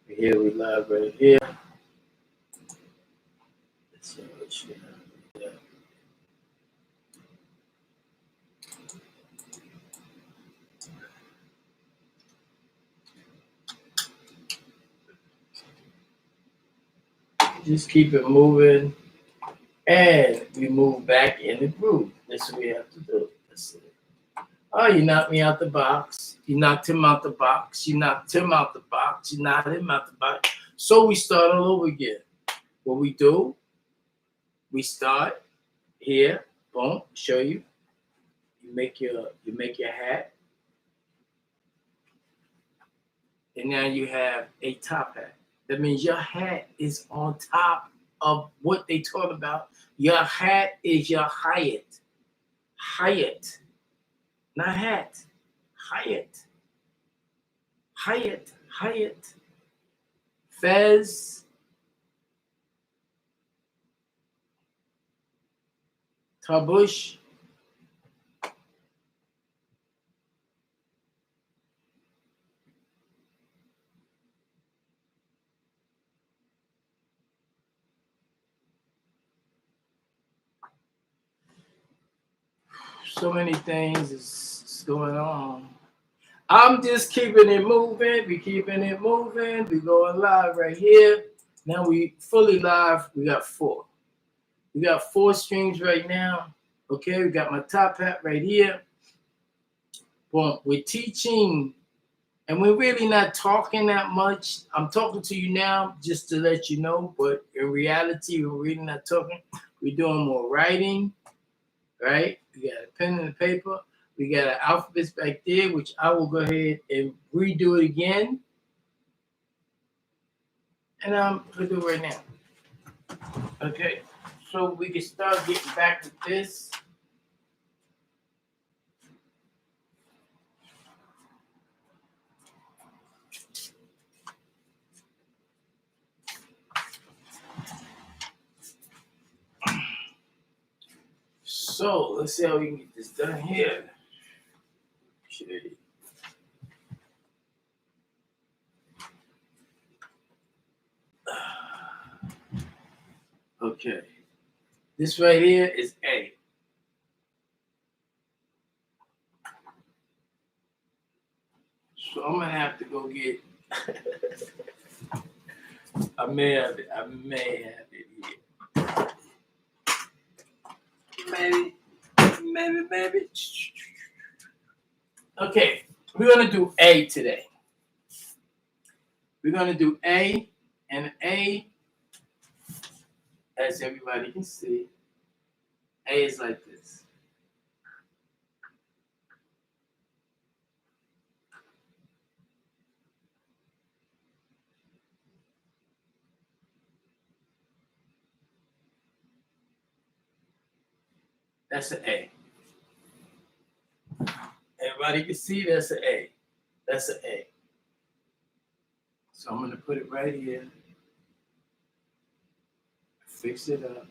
Here we live right here. Let's see what you have. Yeah. Just keep it moving, and we move back in the groove. That's what we have to do. That's it. Oh, you knocked me out the box. You knocked him out the box. You knocked him out the box. You knocked him out the box. So we start all over again. What we do, we start here. Boom. Show you. You make your hat, and now you have a top hat. That means your hat is on top of what they talk about. Your hat is your Hyatt. Hyatt. Not hat. Hyatt. Hyatt. Hyatt. Fez. Tabush. So many things is going on. I'm just keeping it moving. We keeping it moving. We going live right here. Now we fully live. We got 4. We got 4 streams right now. Okay, we got my top hat right here. Well, we're teaching, and we're really not talking that much. I'm talking to you now just to let you know, but in reality, we're really not talking. We're doing more writing, right? We got a pen and a paper. We got an alphabet back there, which I will go ahead and redo it again. And I'm going to do it right now. Okay, so we can start getting back to this. So let's see how we can get this done here. Okay, this right here is A. So I'm gonna have to go get. I may have it. I may have it here. Maybe. Okay, we're gonna do A today. We're gonna do A, and A, as everybody can see, A is like this. That's an A. Everybody can see that's an A. That's an A. So I'm gonna put it right here. Fix it up.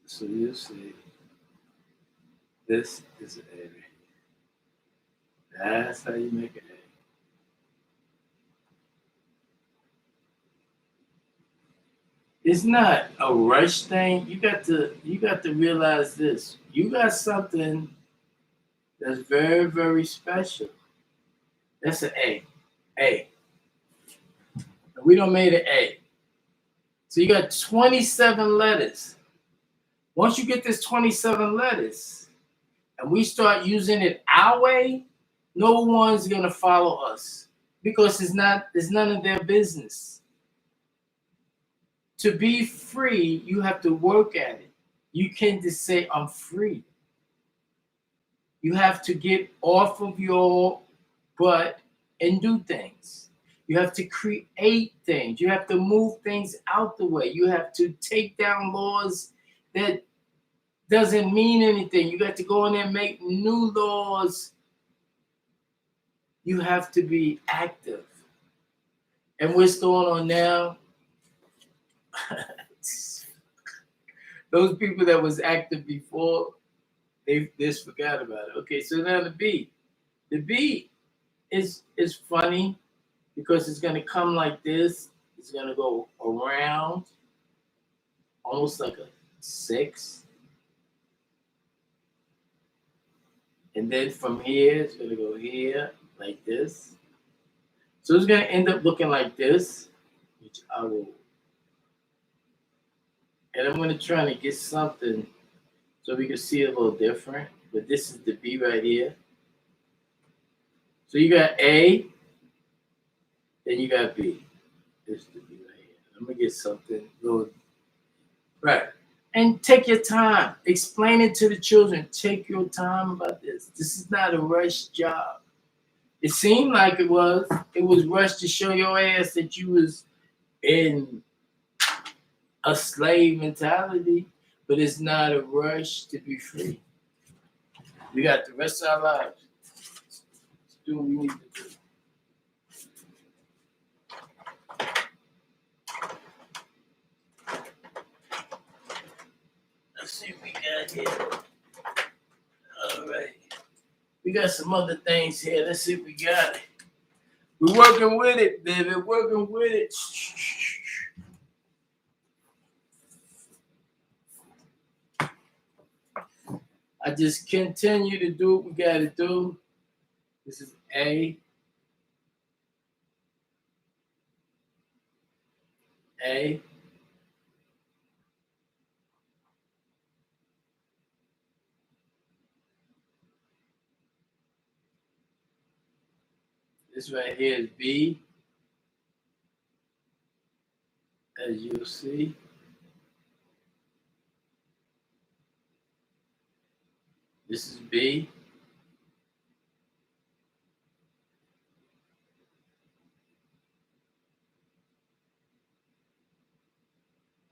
So you'll see. This is an A. That's how you make an A. It's not a rush thing. You got to realize this. You got something that's very, very special. That's an A. A. We don't made an A. So you got 27 letters. Once you get this 27 letters, and we start using it our way, no one's gonna follow us because it's none of their business. To be free, you have to work at it. You can't just say, I'm free. You have to get off of your butt and do things. You have to create things. You have to move things out the way. You have to take down laws that doesn't mean anything. You got to go in there and make new laws. You have to be active. And what's going on now? Those people that was active before, they just forgot about it. Okay, so now the B. The B it's funny because it's gonna come like this. It's gonna go around, almost like a 6, and then from here it's gonna go here like this. So it's gonna end up looking like this, which I will, and I'm gonna try to get something so we can see it a little different. But this is the B right here. So you got A, then you got B. This is the B right here. I'm gonna get something little right. And take your time. Explain it to the children. Take your time about this. This is not a rush job. It seemed like it was. It was rushed to show your ass that you was in a slave mentality, but it's not a rush to be free. We got the rest of our lives. Let's do what we need to do. Let's see what we got here. All right. We got some other things here. Let's see if we got it. We're working with it, baby. Working with it. I just continue to do what we got to do. This is A. A. This right here is B, as you'll see. This is B.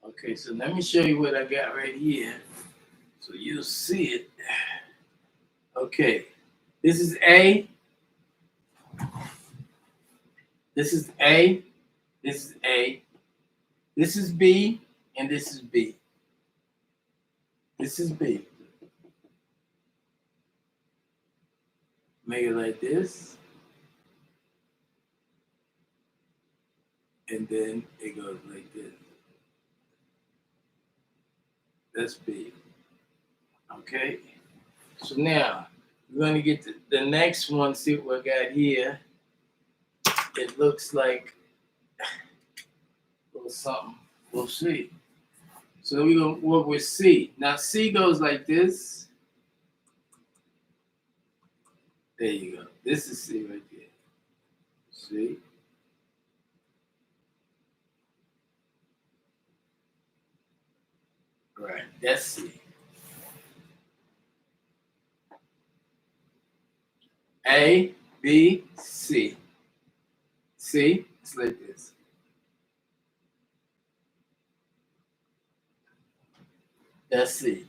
Okay, so let me show you what I got right here so you'll see it. Okay, this is A. This is A. This is A. This is B, and this is B. This is B. Make it like this. And then it goes like this. That's B. Okay. So now we're going to get to the next one, see what we got here. It looks like a little something. We'll see. So we're going to work with C. Now C goes like this. There you go. This is C right there. See? Right. That's C. A, B, C. See? It's like this. That's C.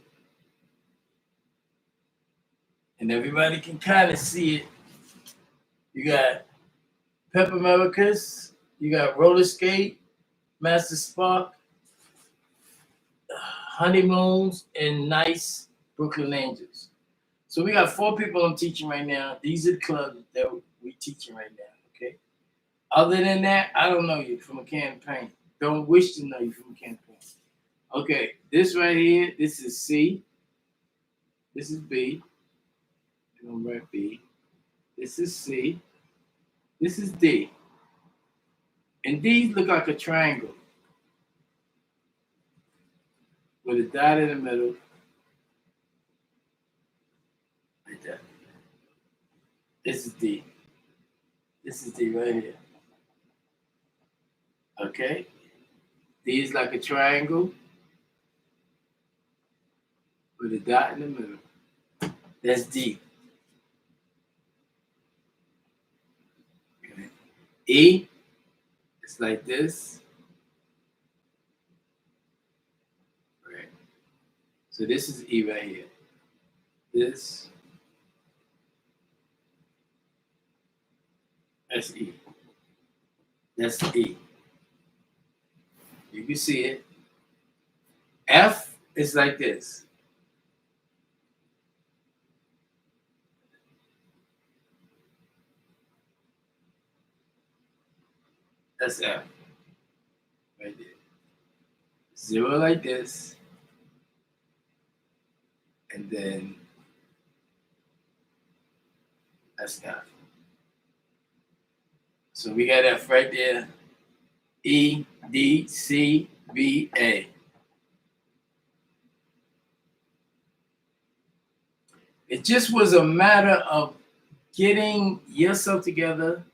And everybody can kind of see it. You got Pep Americas, you got Roller Skate, Master Spark, Honeymoons, and Nice Brooklyn Angels. So we got 4 people I'm teaching right now. These are the clubs that we're teaching right now, okay? Other than that, I don't know you from a can of paint. Don't wish to know you from a can of paint. Okay, this right here, this is C. This is B. I'm gonna write B. This is C. This is D. And these look like a triangle with a dot in the middle. Like that. This is D. This is D right here. Okay? D is like a triangle with a dot in the middle. That's D. Okay. E, it's like this. Right. So this is E right here. This, that's E. That's E. You can see it. F is like this. That's F right there. 0 like this, and then that's F. So we got F right there. E, D, C, B, A. It just was a matter of getting yourself together,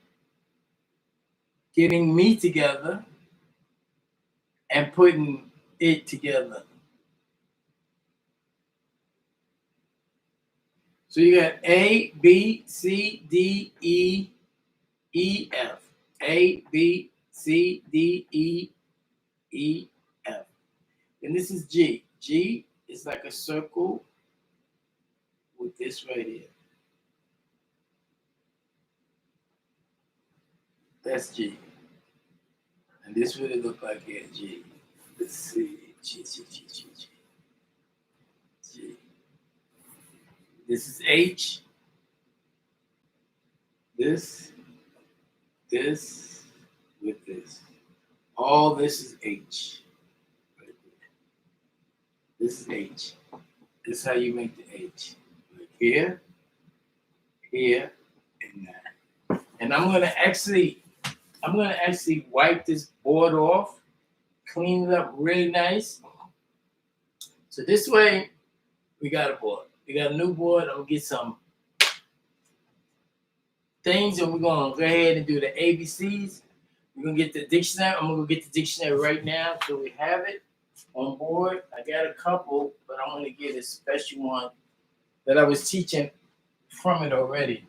getting me together, and putting it together. So you got A, B, C, D, E, E, F. A, B, C, D, E, E, F. And this is G. G is like a circle with this right here. That's G. And this what it look like here, G. Let's see. G, G, G, G, G. G. This is H. This with this. All this is H. Right there. This is H. This is how you make the H. Like here, here, and that. And I'm gonna actually wipe this board off, clean it up really nice. So this way, we got a board. We got a new board. I'm gonna get some things, and we're gonna go ahead and do the ABCs. We're gonna get the dictionary. I'm gonna go get the dictionary right now, so we have it on board. I got a couple, but I'm gonna get a special one that I was teaching from it already.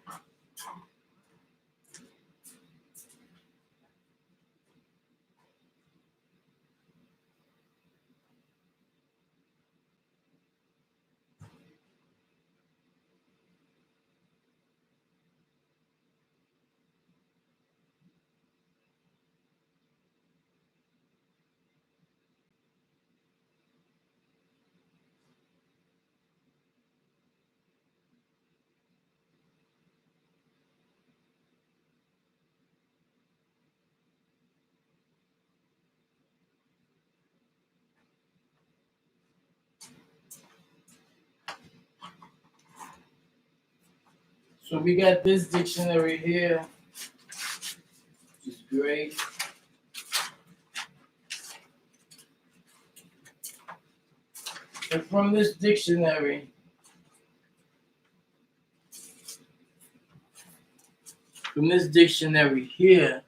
So we got this dictionary here, which is great. And from this dictionary, here,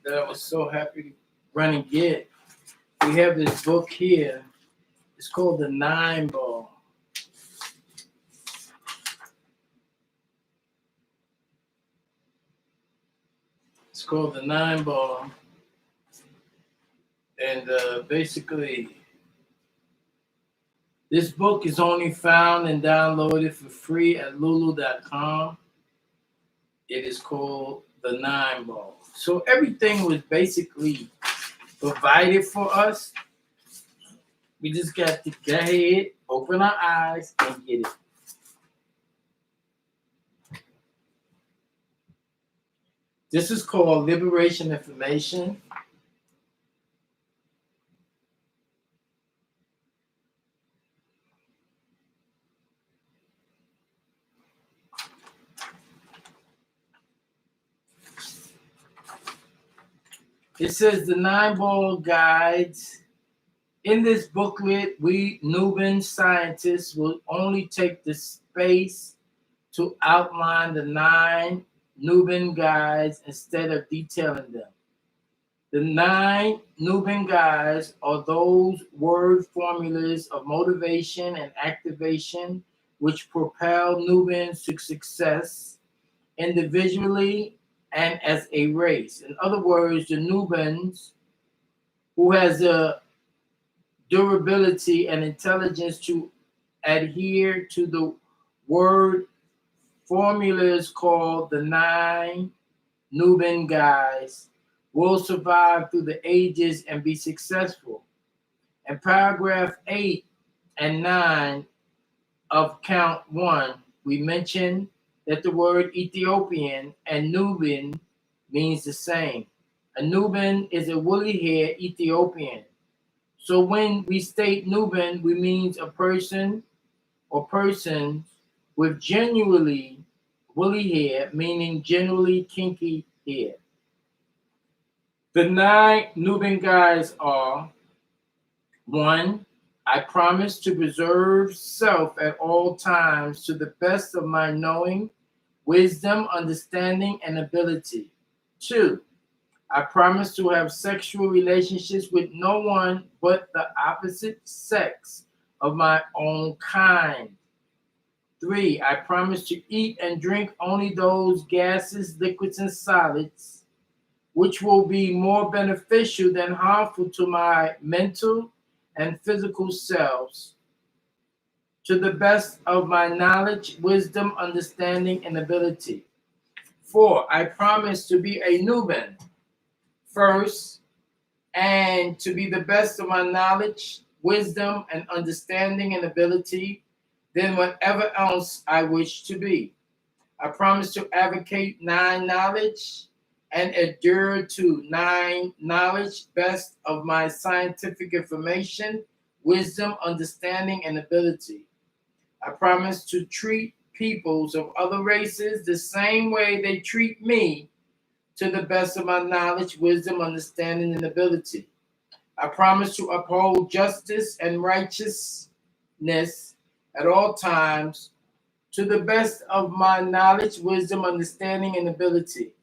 that I was so happy to run and get, we have this book here. It's called the 9 Ball. It's called the 9 Ball. And basically, this book is only found and downloaded for free at lulu.com. It is called the 9 Ball. So everything was basically provided for us. We just got to go ahead, open our eyes, and get it. This is called Liberation Information. It says the 9 Ball Guides. In this booklet, we Nubian scientists will only take the space to outline the 9 Nubian guides instead of detailing them. The 9 Nubian guides are those word formulas of motivation and activation which propel Nubians to success individually and as a race. In other words, the Nubians, who has a durability and intelligence to adhere to the word formulas called the 9 Nubian guides, will survive through the ages and be successful. In paragraph 8 and 9 of count 1, we mentioned that the word Ethiopian and Nubian means the same. A Nubian is a woolly-haired Ethiopian. So when we state Nubian, we mean a person or persons with genuinely woolly hair, meaning generally kinky hair. The 9 Nubian guys are: 1. I promise to preserve self at all times to the best of my knowing, wisdom, understanding, and ability. 2. I promise to have sexual relationships with no one but the opposite sex of my own kind. 3. I promise to eat and drink only those gases, liquids, and solids which will be more beneficial than harmful to my mental and physical selves, to the best of my knowledge, wisdom, understanding, and ability. 4. I promise to be a Nubian first, and to be the best of my knowledge, wisdom, and understanding and ability, than whatever else I wish to be. I promise to advocate 9 knowledge and adhere to 9 knowledge, best of my scientific information, wisdom, understanding, and ability. I promise to treat peoples of other races the same way they treat me, to the best of my knowledge, wisdom, understanding, and ability. I promise to uphold justice and righteousness at all times, to the best of my knowledge, wisdom, understanding, and ability.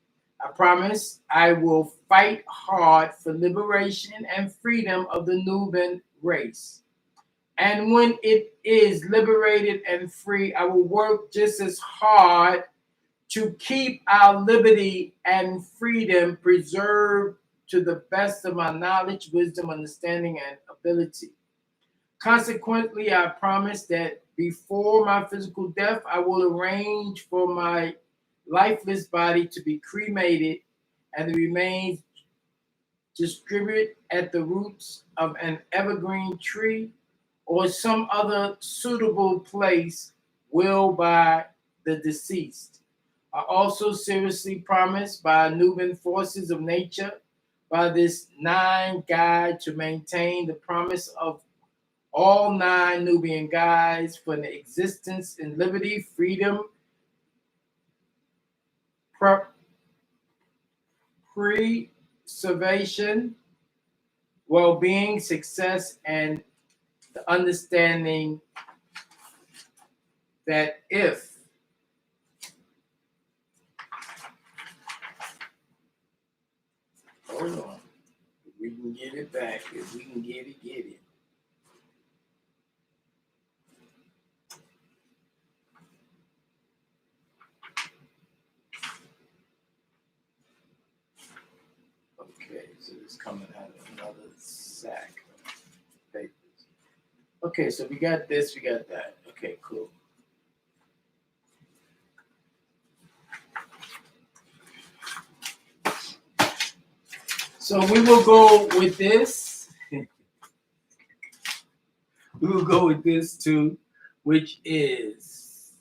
I promise I will fight hard for liberation and freedom of the Nubian race. And when it is liberated and free, I will work just as hard to keep our liberty and freedom preserved to the best of my knowledge, wisdom, understanding, and ability. Consequently, I promise that before my physical death, I will arrange for my lifeless body to be cremated and the remains distributed at the roots of an evergreen tree or some other suitable place willed by the deceased. I also seriously promise by Nubian forces of nature, by this 9 guide, to maintain the promise of all 9 Nubian guides for the existence in liberty, freedom, preservation, well-being, success, and the understanding that if hold on, if we can get it back, if we can get it, get it. Okay, so it's coming out of another sack of papers. Okay, so we got this, we got that. Okay, cool. So we will go with this. We will go with this too, which is,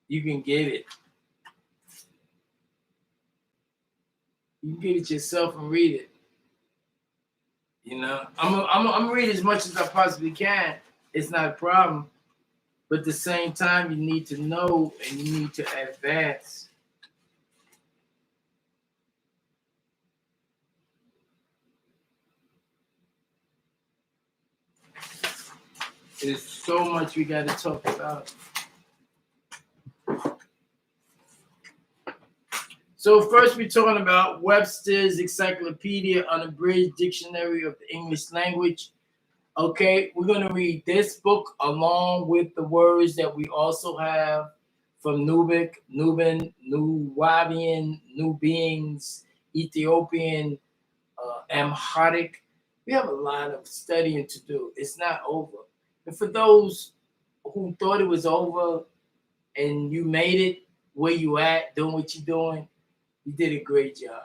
you can get it. You can get it yourself and read it. You know, I'm gonna read as much as I possibly can. It's not a problem. But at the same time, you need to know and you need to advance. There's so much we got to talk about. So first we're talking about Webster's Encyclopedia Unabridged Dictionary of the English Language. Okay, we're going to read this book along with the words that we also have from Nubic, Nubian, Nuwabian, Nubians, Ethiopian, Amharic. We have a lot of studying to do. It's not over. And for those who thought it was over and you made it where you at, doing what you're doing, you did a great job.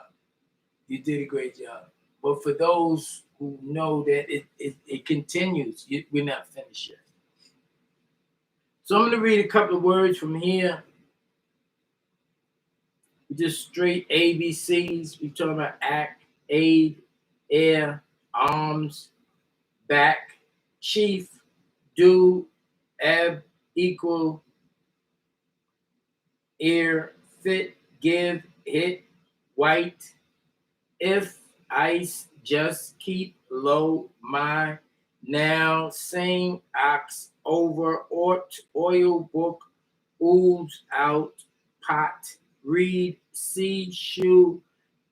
You did a great job. But for those who know that it continues, we're not finished yet. So I'm going to read a couple of words from here. Just straight ABCs. We're talking about act, aid, air, arms, back, chief, do, ebb, equal, ear, fit, give, hit, white, if, ice, just, keep, low, my, now, sing, ox, over, ought, oil, book, ooze, out, pot, read, see, shoe,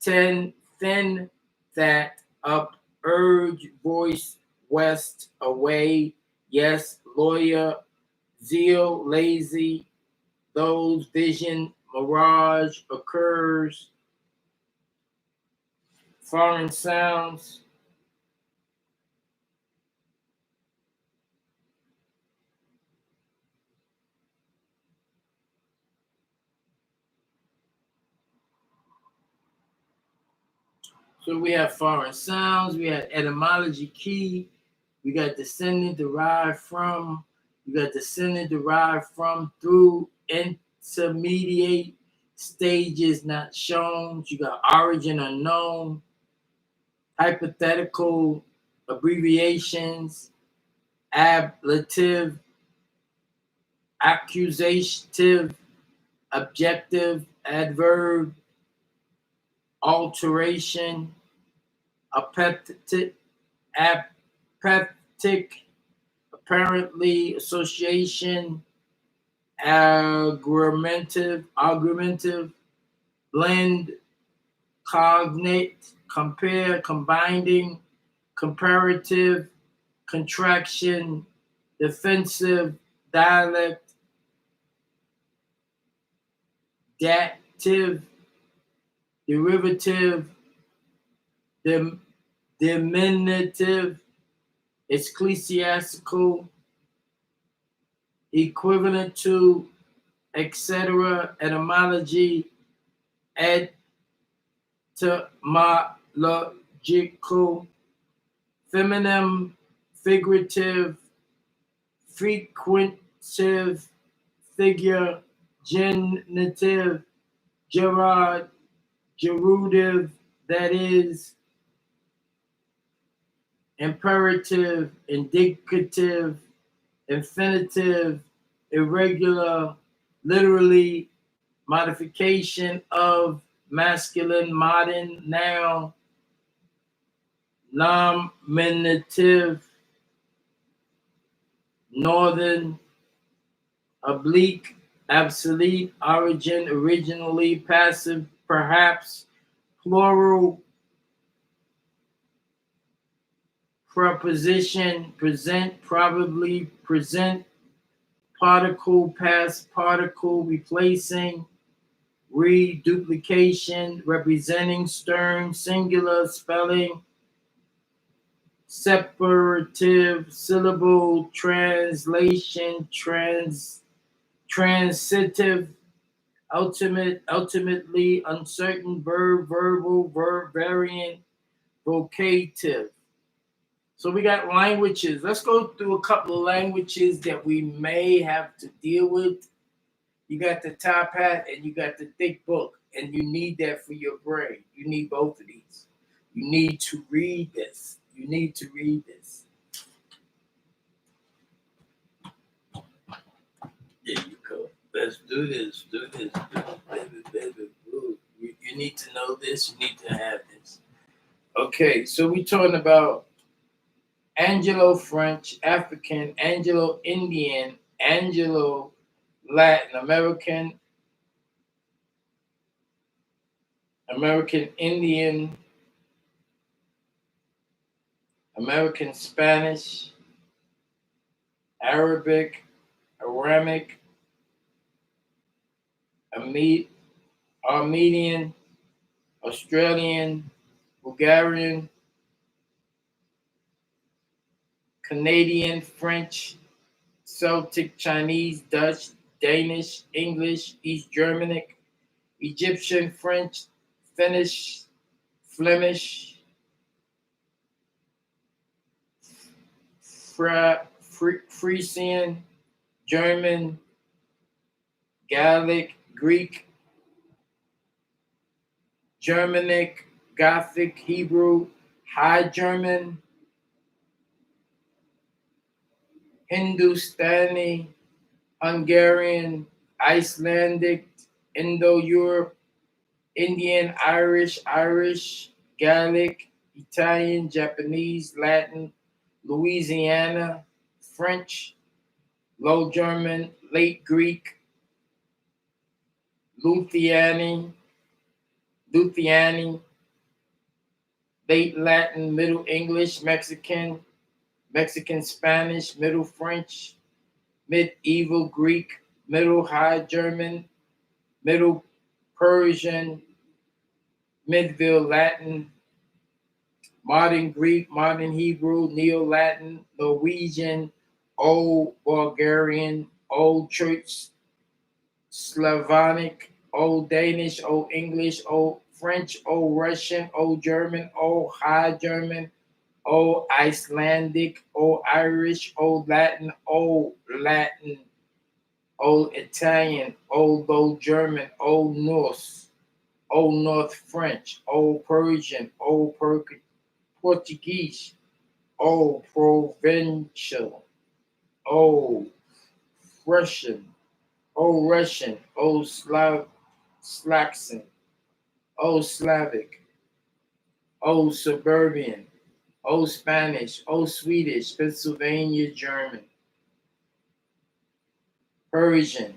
ten, thin, that, up, urge, voice, west, away, yes, lawyer, zeal, lazy, those, vision, mirage, occurs, foreign sounds. So we have foreign sounds, we have etymology key, we got descendant derived from, we got descendant derived from through intermediate stages not shown. You got origin unknown, hypothetical abbreviations, ablative, accusative, objective, adverb, alteration, apathetic, apathic, apparently, association, argumentative, blend, cognate, compare, combining, comparative, contraction, defensive, dialect, dative, derivative, diminutive, ecclesiastical, equivalent to, etc., etymology, etymological, feminine, figurative, frequentive, figure, genitive, gerund, gerundive, that is, imperative, indicative, infinitive, irregular, literally, modification of masculine, modern, noun, nominative, northern, oblique, obsolete, origin, originally, passive, perhaps, plural, preposition, present, probably, present, particle, past particle, replacing, reduplication, representing, stern, singular, spelling, separative, syllable, translation, transitive, ultimately, uncertain, verb, verbal, verb variant, vocative. So we got languages. Let's go through a couple of languages that we may have to deal with. You got the top hat and you got the thick book, and you need that for your brain. You need both of these. You need to read this. You need to read this. There you go. Let's do this. Do this. Baby. You need to know this. You need to have this. Okay, so we're talking about Anglo-French, African, Anglo-Indian, Anglo-Latin American, American Indian, American Spanish, Arabic, Aramic, Armenian, Australian, Bulgarian, Canadian, French, Celtic, Chinese, Dutch, Danish, English, East Germanic, Egyptian, French, Finnish, Flemish, Frisian, German, Gaelic, Greek, Germanic, Gothic, Hebrew, High German, Hindustani, Hungarian, Icelandic, Indo-Europe, Indian, Irish, Gaelic, Italian, Japanese, Latin, Louisiana, French, Low German, Late Greek, Lithuanian, Late Latin, Middle English, Mexican Spanish, Middle French, Medieval Greek, Middle High German, Middle Persian, Medieval Latin, Modern Greek, Modern Hebrew, Neo Latin, Norwegian, Old Bulgarian, Old Church, Slavonic, Old Danish, Old English, Old French, Old Russian, Old German, Old High German, Old Icelandic, Old Irish, Old Latin, Old Italian, Old Low German, Old Norse, Old North French, Old Persian, Old Portuguese, Old Provincial, Old Russian, Old Saxon, Old Slavic, Old Suburban, Old Spanish, Old Swedish, Pennsylvania German, Persian,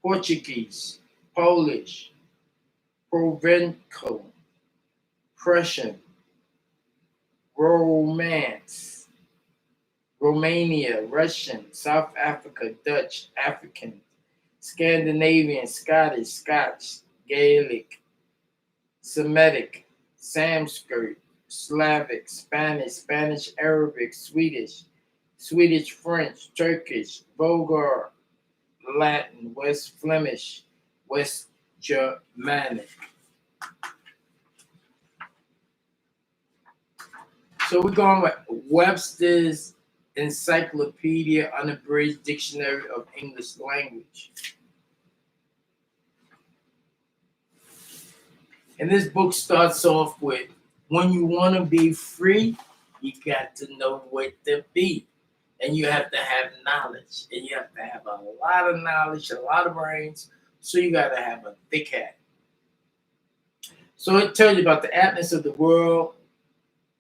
Portuguese, Polish, Provencal, Prussian, Romance, Romania, Russian, South Africa, Dutch, African, Scandinavian, Scottish, Scotch, Gaelic, Semitic, Sanskrit, Slavic, Spanish, Arabic, Swedish, French, Turkish, Bulgar, Latin, West Flemish, West Germanic. So we're going with Webster's Encyclopedia Unabridged Dictionary of English Language. And this book starts off with, when you want to be free, you got to know what to be. And you have to have knowledge. And you have to have a lot of knowledge, a lot of brains. So you got to have a thick head. So it tells you about the atmosphere of the world,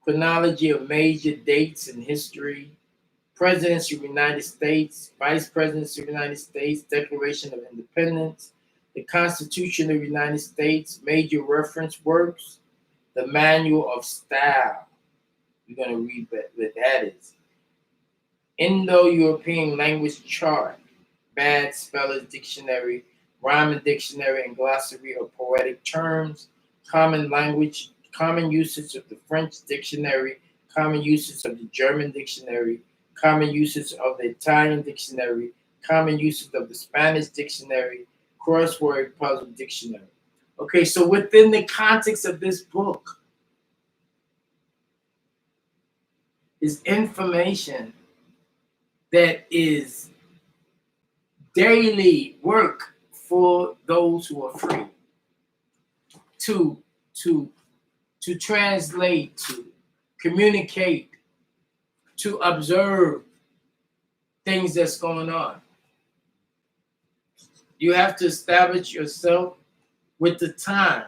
chronology of major dates in history, presidents of the United States, vice presidents of the United States, Declaration of Independence, the Constitution of the United States, major reference works, the Manual of Style. We're going to read what that is. Indo-European Language Chart, Bad Spellers Dictionary, Rhyming Dictionary and Glossary of Poetic Terms, Common Language, Common Usage of the French Dictionary, Common Usage of the German Dictionary, Common Usage of the Italian Dictionary, Common Usage of the Spanish Dictionary, Crossword Puzzle Dictionary. Okay, so within the context of this book is information that is daily work for those who are free to translate, to communicate, to observe things that's going on. You have to establish yourself with the time.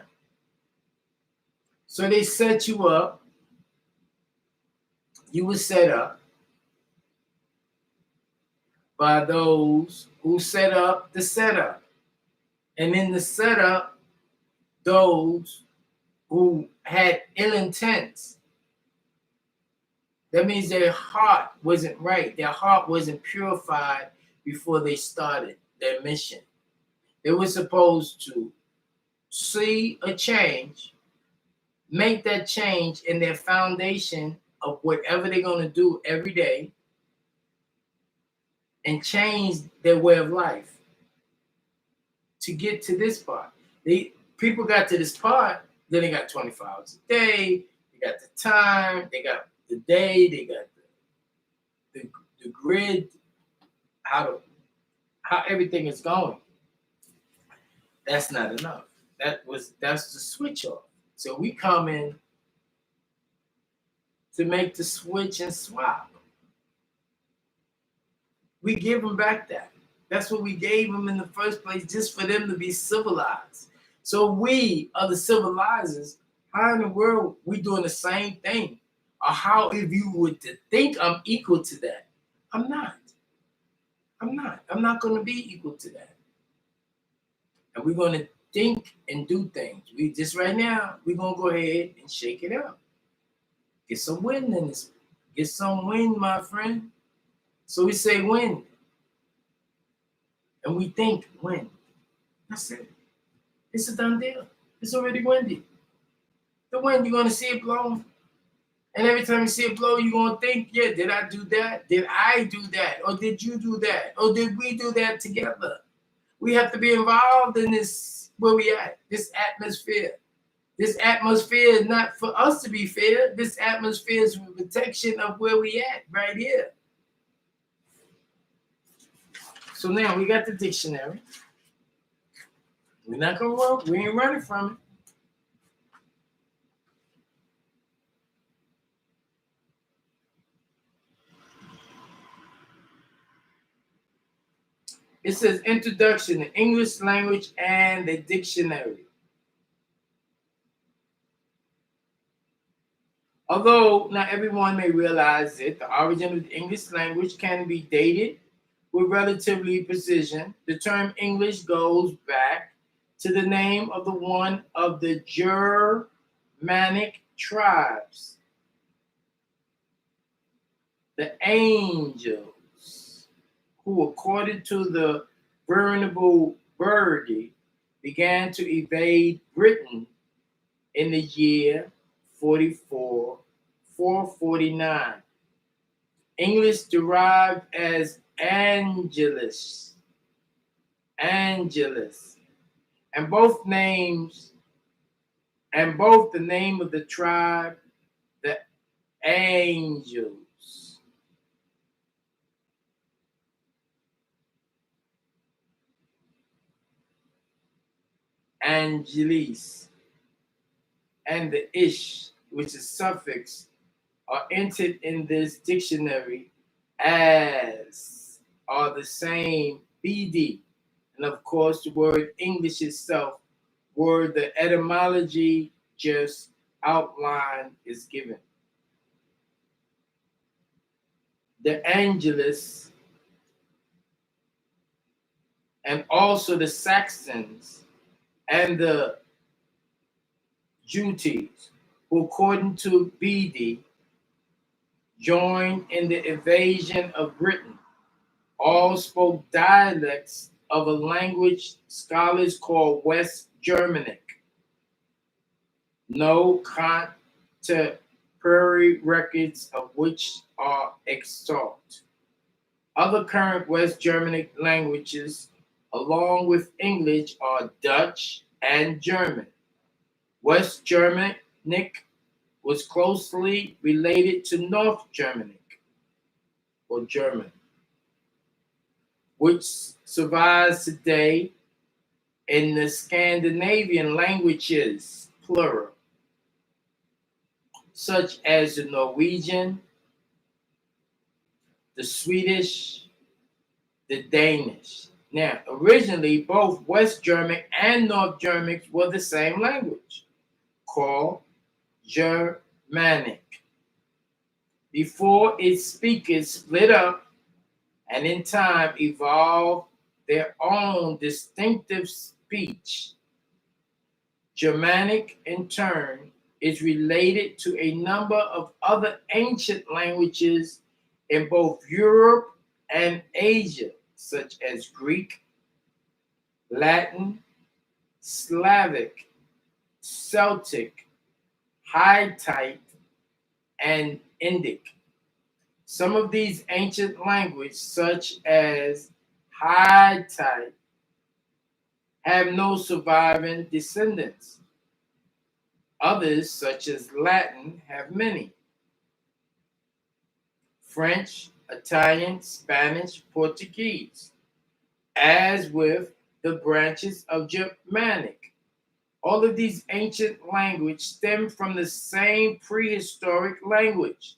So they set you up. You were set up by those who set up the setup. And in the setup, those who had ill intents. That means their heart wasn't right. Their heart wasn't purified before they started their mission. They were supposed to see a change, make that change in their foundation of whatever they're going to do every day, and change their way of life to get to this part. People got to this part, then they got 24 hours a day, they got the time, they got the day, they got the grid, how everything is going. That's not enough. That's the switch off. So we come in to make the switch and swap. We give them back that. That's what we gave them in the first place, just for them to be civilized. So we are the civilizers. How in the world we doing the same thing? Or how if you were to think I'm equal to that? I'm not. I'm not. I'm not going to be equal to that. And we're going to think and do things. We just right now, we're going to go ahead and shake it up. Get some wind in this. Get some wind, my friend. So we say wind. And we think wind. That's it. It's a done deal. It's already windy. The wind, you're going to see it blow. And every time you see it blow, you're going to think, yeah, did I do that? Did I do that? Or did you do that? Or did we do that together? We have to be involved in this, where we at, this atmosphere. This atmosphere is not for us to be feared. This atmosphere is for protection of where we at, right here. So now we got the dictionary. We're not going to run. We ain't running from it. It says Introduction to English Language and the Dictionary. Although not everyone may realize it, the origin of the English language can be dated with relatively precision. The term English goes back to the name of one of the Germanic tribes, the Angels, who, according to the Venerable Bede, began to invade Britain in the year 449. English derived as Angelus, and both the name of the tribe, the Angels. Angelis, and the ish, which is suffix, are entered in this dictionary as are the same BD. And of course, the word English itself, where the etymology just outlined is given. The Angelus and also the Saxons and the Jutes, who according to Bede, joined in the invasion of Britain, all spoke dialects of a language scholars call West Germanic. No contemporary records of which are extant. Other current West Germanic languages, along with English, are Dutch and German. West Germanic was closely related to North Germanic, or German, which survives today in the Scandinavian languages, plural, such as the Norwegian, the Swedish, the Danish. Now, originally, both West Germanic and North Germanic were the same language, called Germanic, before its speakers split up and in time evolved their own distinctive speech. Germanic, in turn, is related to a number of other ancient languages in both Europe and Asia, such as Greek, Latin, Slavic, Celtic, Hittite, and Indic. Some of these ancient languages, such as Hittite, have no surviving descendants. Others, such as Latin, have many. French, Italian, Spanish, Portuguese, as with the branches of Germanic. All of these ancient languages stem from the same prehistoric language,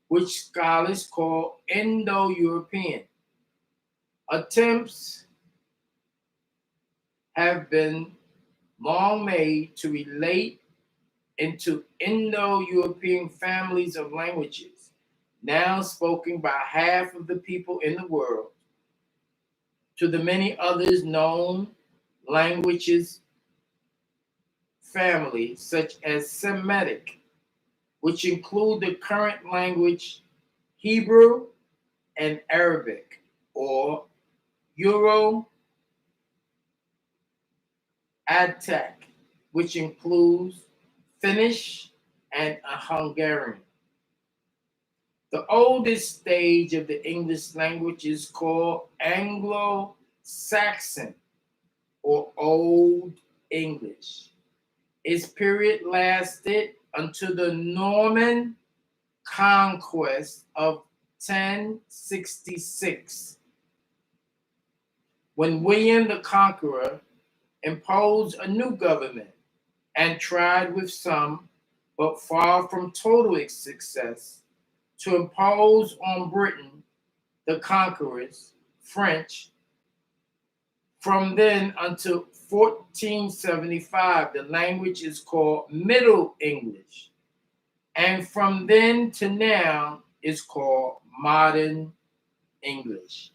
which scholars call Indo-European. Attempts have been long made to relate into Indo-European families of languages, now spoken by half of the people in the world, to the many others known languages families, such as Semitic, which include the current language Hebrew and Arabic, or Euro-Attic, which includes Finnish and Hungarian. The oldest stage of the English language is called Anglo-Saxon or Old English. Its period lasted until the Norman conquest of 1066, when William the Conqueror imposed a new government and tried with some, but far from total success, to impose on Britain, the conquerors, French. From then until 1475, the language is called Middle English. And from then to now is called Modern English.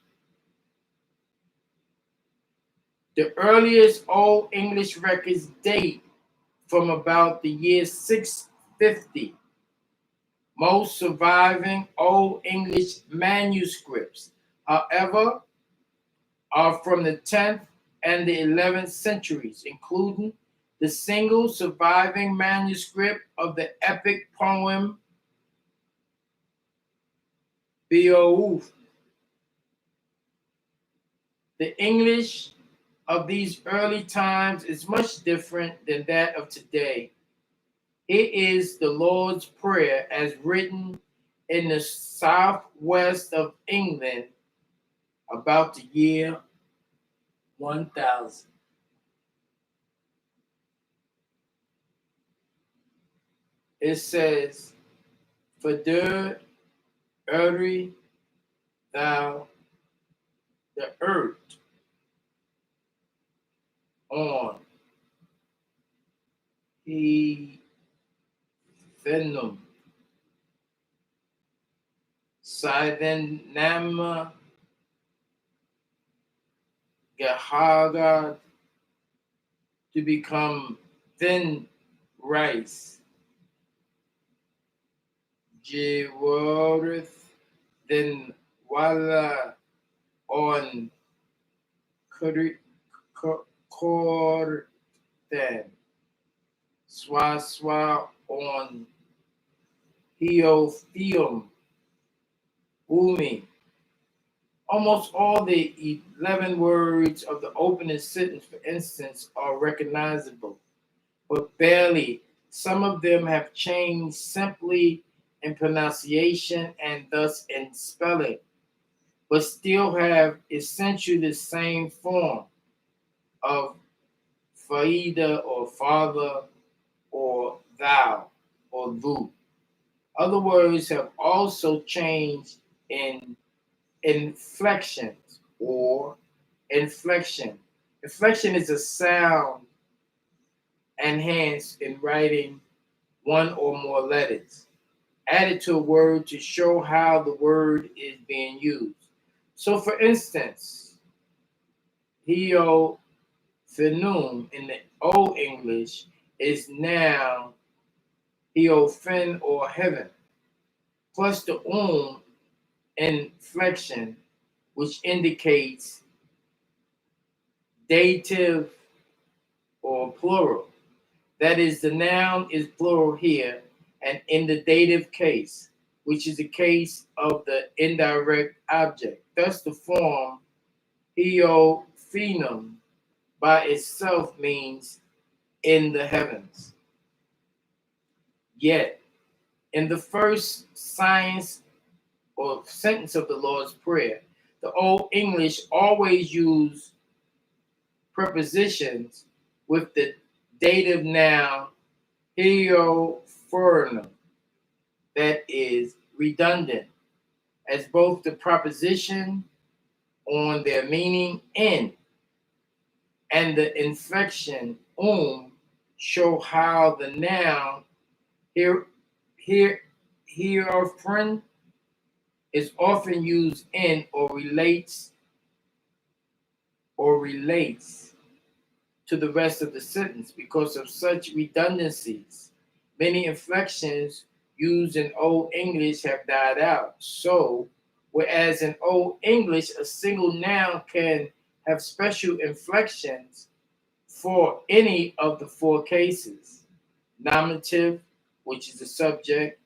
The earliest Old English records date from about the year 650. Most surviving Old English manuscripts, however, are from the 10th and the 11th centuries, including the single surviving manuscript of the epic poem Beowulf. The English of these early times is much different than that of today. It is the Lord's Prayer as written in the southwest of England about the year 1000. It says, "Verdure early thou the earth on he venom Sidenama Gahagad to become thin rice. Jeworth then wala on Korten Swaswa on Heothium Umi." Almost all the 11 words of the opening sentence, for instance, are recognizable, but barely. Some of them have changed simply in pronunciation and thus in spelling, but still have essentially the same form of faida or father or thou or thou. Other words have also changed in inflections or inflection. Inflection is a sound enhanced in writing one or more letters, added to a word to show how the word is being used. So, for instance, Heo Phenum in the Old English is now Heophen or heaven, plus the inflection, which indicates dative or plural. That is, the noun is plural here, and in the dative case, which is the case of the indirect object. Thus, the form Heophenum by itself means in the heavens. Yet, in the first science or sentence of the Lord's Prayer, the Old English always used prepositions with the dative noun heliophorinum, that is redundant, as both the preposition on their meaning in and the inflection show how the noun here here hereupon is often used in or relates to the rest of the sentence. Because of such redundancies, many inflections used in Old English have died out. So, whereas in Old English a single noun can have special inflections for any of the four cases: nominative, which is the subject;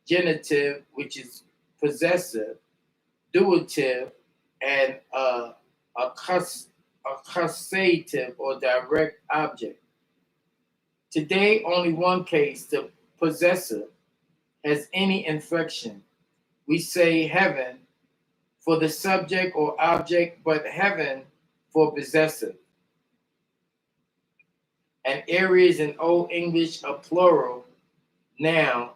genitive, which is possessive; duative; and accusative or direct object. Today, only one case, the possessive, has any inflection. We say heaven for the subject or object, but heaven for possessive. And areas in Old English, a plural noun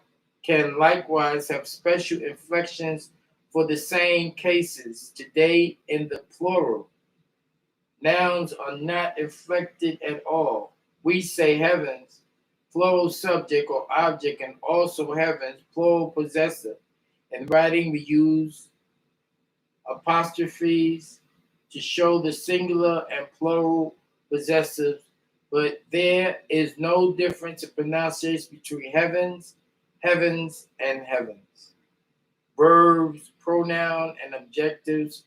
can likewise have special inflections for the same cases. Today, in the plural, nouns are not inflected at all. We say heavens, plural subject or object, and also heavens, plural possessive. In writing, we use apostrophes to show the singular and plural possessives, but there is no difference in pronunciation between heavens, heavens, and heavens. Verbs, pronoun, and adjectives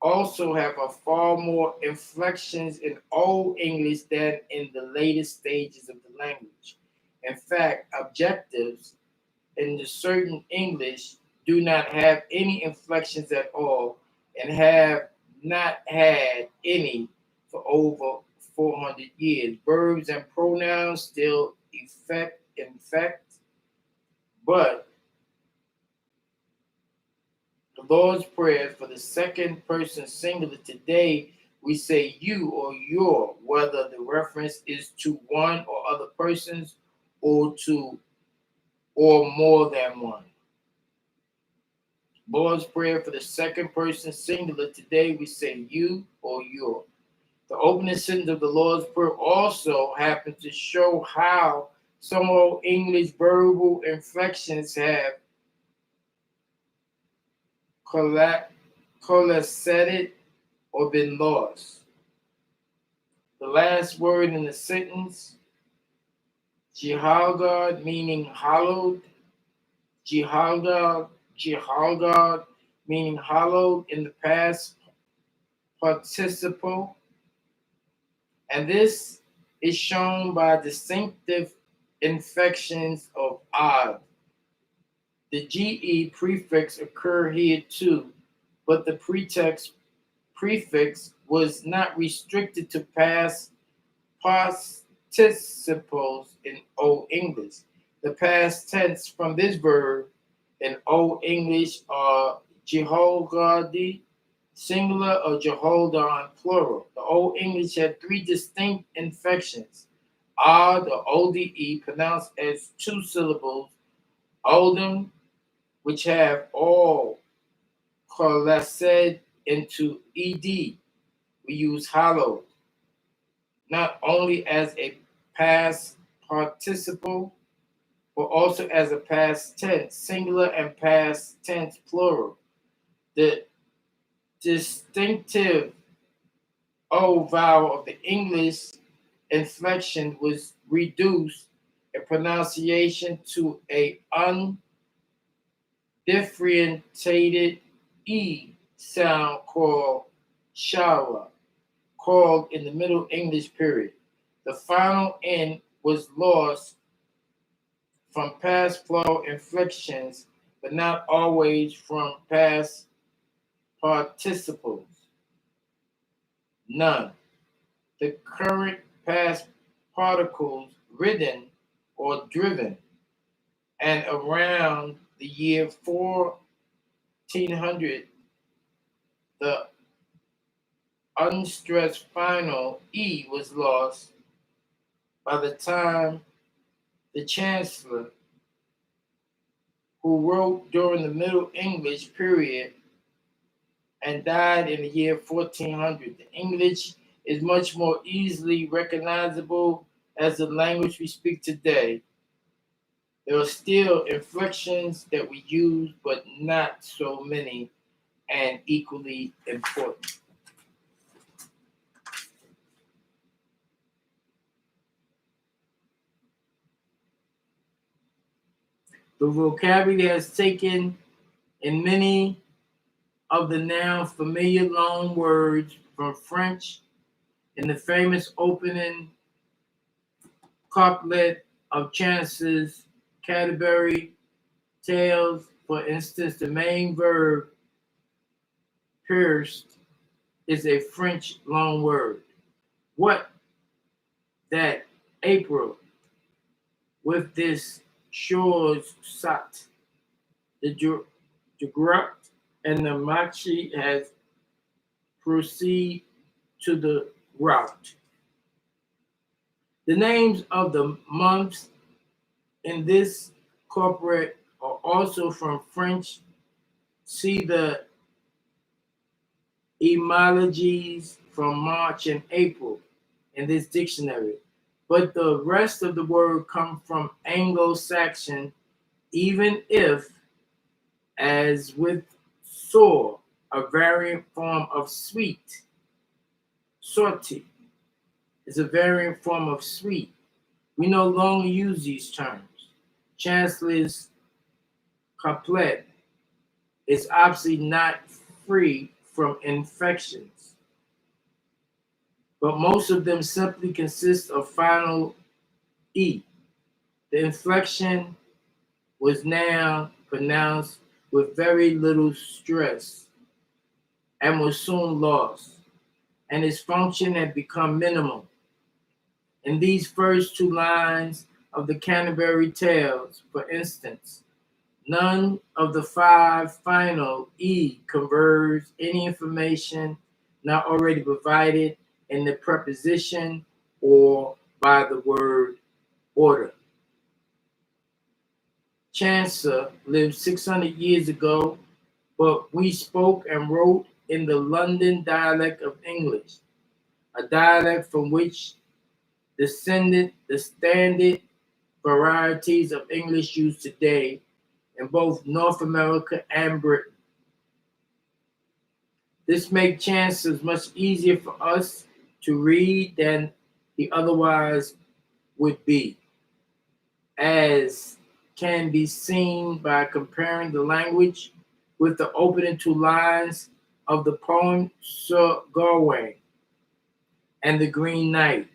also have a far more inflections in Old English than in the latest stages of the language. In fact, adjectives in the certain English do not have any inflections at all and have not had any for over 400 years. Verbs and pronouns still infect, but the Lord's Prayer for the second person singular today, we say you or your, whether the reference is to one or other persons or to or more than one. Lord's Prayer for the second person singular today, we say you or your. The opening sentence of the Lord's Prayer also happens to show how some Old English verbal inflections have coalesced or been lost. The last word in the sentence, Jehalgad, meaning hallowed, Jehalgad, meaning hallowed in the past participle, and this is shown by distinctive inflections of odd. The GE prefix occur here too, but the pretext prefix was not restricted to past participles in Old English. The past tense from this verb in Old English are Jeholgadi, singular, or Jeholdon, plural. The Old English had three distinct inflections. Odd or ODE, pronounced as two syllables. Oldham, which have all coalesced into ED. We use hallowed, not only as a past participle, but also as a past tense, singular, and past tense, plural. The distinctive O vowel of the English inflection was reduced in pronunciation to a undifferentiated E sound called shawa, called in the Middle English period. The final N was lost from past plural inflections, but not always from past participles. None. The current past particles ridden or driven, and around the year 1400, the unstressed final E was lost by the time the Chancellor, who wrote during the Middle English period and died in the year 1400. The English is much more easily recognizable as the language we speak today. There are still inflections that we use, but not so many and equally important. The vocabulary has taken in many of the now familiar loan words from French in the famous opening couplet of Chance's Canterbury Tales. For instance, the main verb pierced is a French loan word. What that April with this shores sat, the Jugrat and the Machi has proceed to the route. The names of the months in this corporate are also from French. See the etymologies from March and April in this dictionary. But the rest of the word come from Anglo-Saxon, even if, as with sour, a variant form of sweet. Sorty is a variant form of sweet. We no longer use these terms. Chancellor's couplet is obviously not free from infections, but most of them simply consist of final E. The inflection was now pronounced with very little stress and was soon lost, and its function had become minimal. In these first two lines of the Canterbury Tales, for instance, none of the five final E conveys any information not already provided in the preposition or by the word order. Chaucer lived 600 years ago, but we spoke and wrote in the London dialect of English, a dialect from which descended the standard varieties of English used today in both North America and Britain. This makes chances much easier for us to read than he otherwise would be, as can be seen by comparing the language with the opening two lines of the poem Sir Gawain and the Green Knight,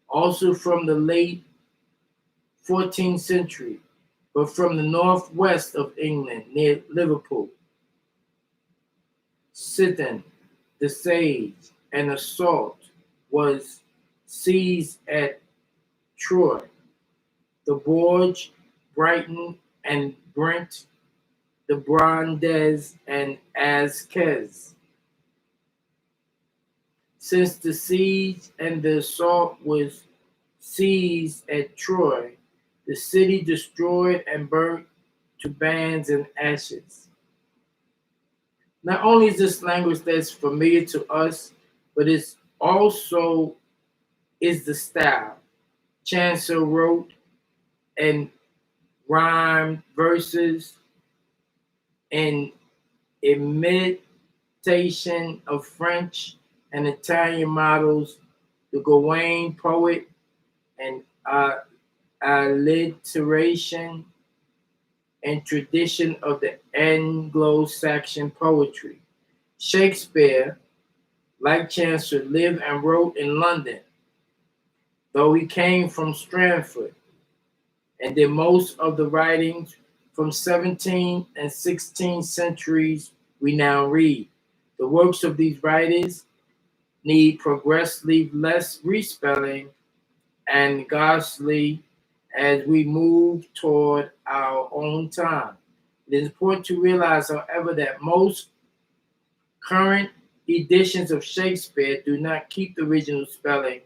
also from the late 14th century, but from the northwest of England near Liverpool. Scythian, the sage, and assault was seized at Troy. The Borge, Brighton, and Brent, the Brandes, and Asquez. Since the siege and the assault was seized at Troy, the city destroyed and burnt to bands and ashes. Not only is this language that's familiar to us, but it's also is the style. Chaucer wrote and rhymed verses in imitation of French and Italian models, the Gawain poet, and alliteration and tradition of the Anglo-Saxon poetry. Shakespeare, like Chaucer, lived and wrote in London, though he came from Stratford, and did most of the writings from 17th and 16th centuries we now read. The works of these writers need progressively less respelling and ghastly as we move toward our own time. It is important to realize, however, that most current editions of Shakespeare do not keep the original spelling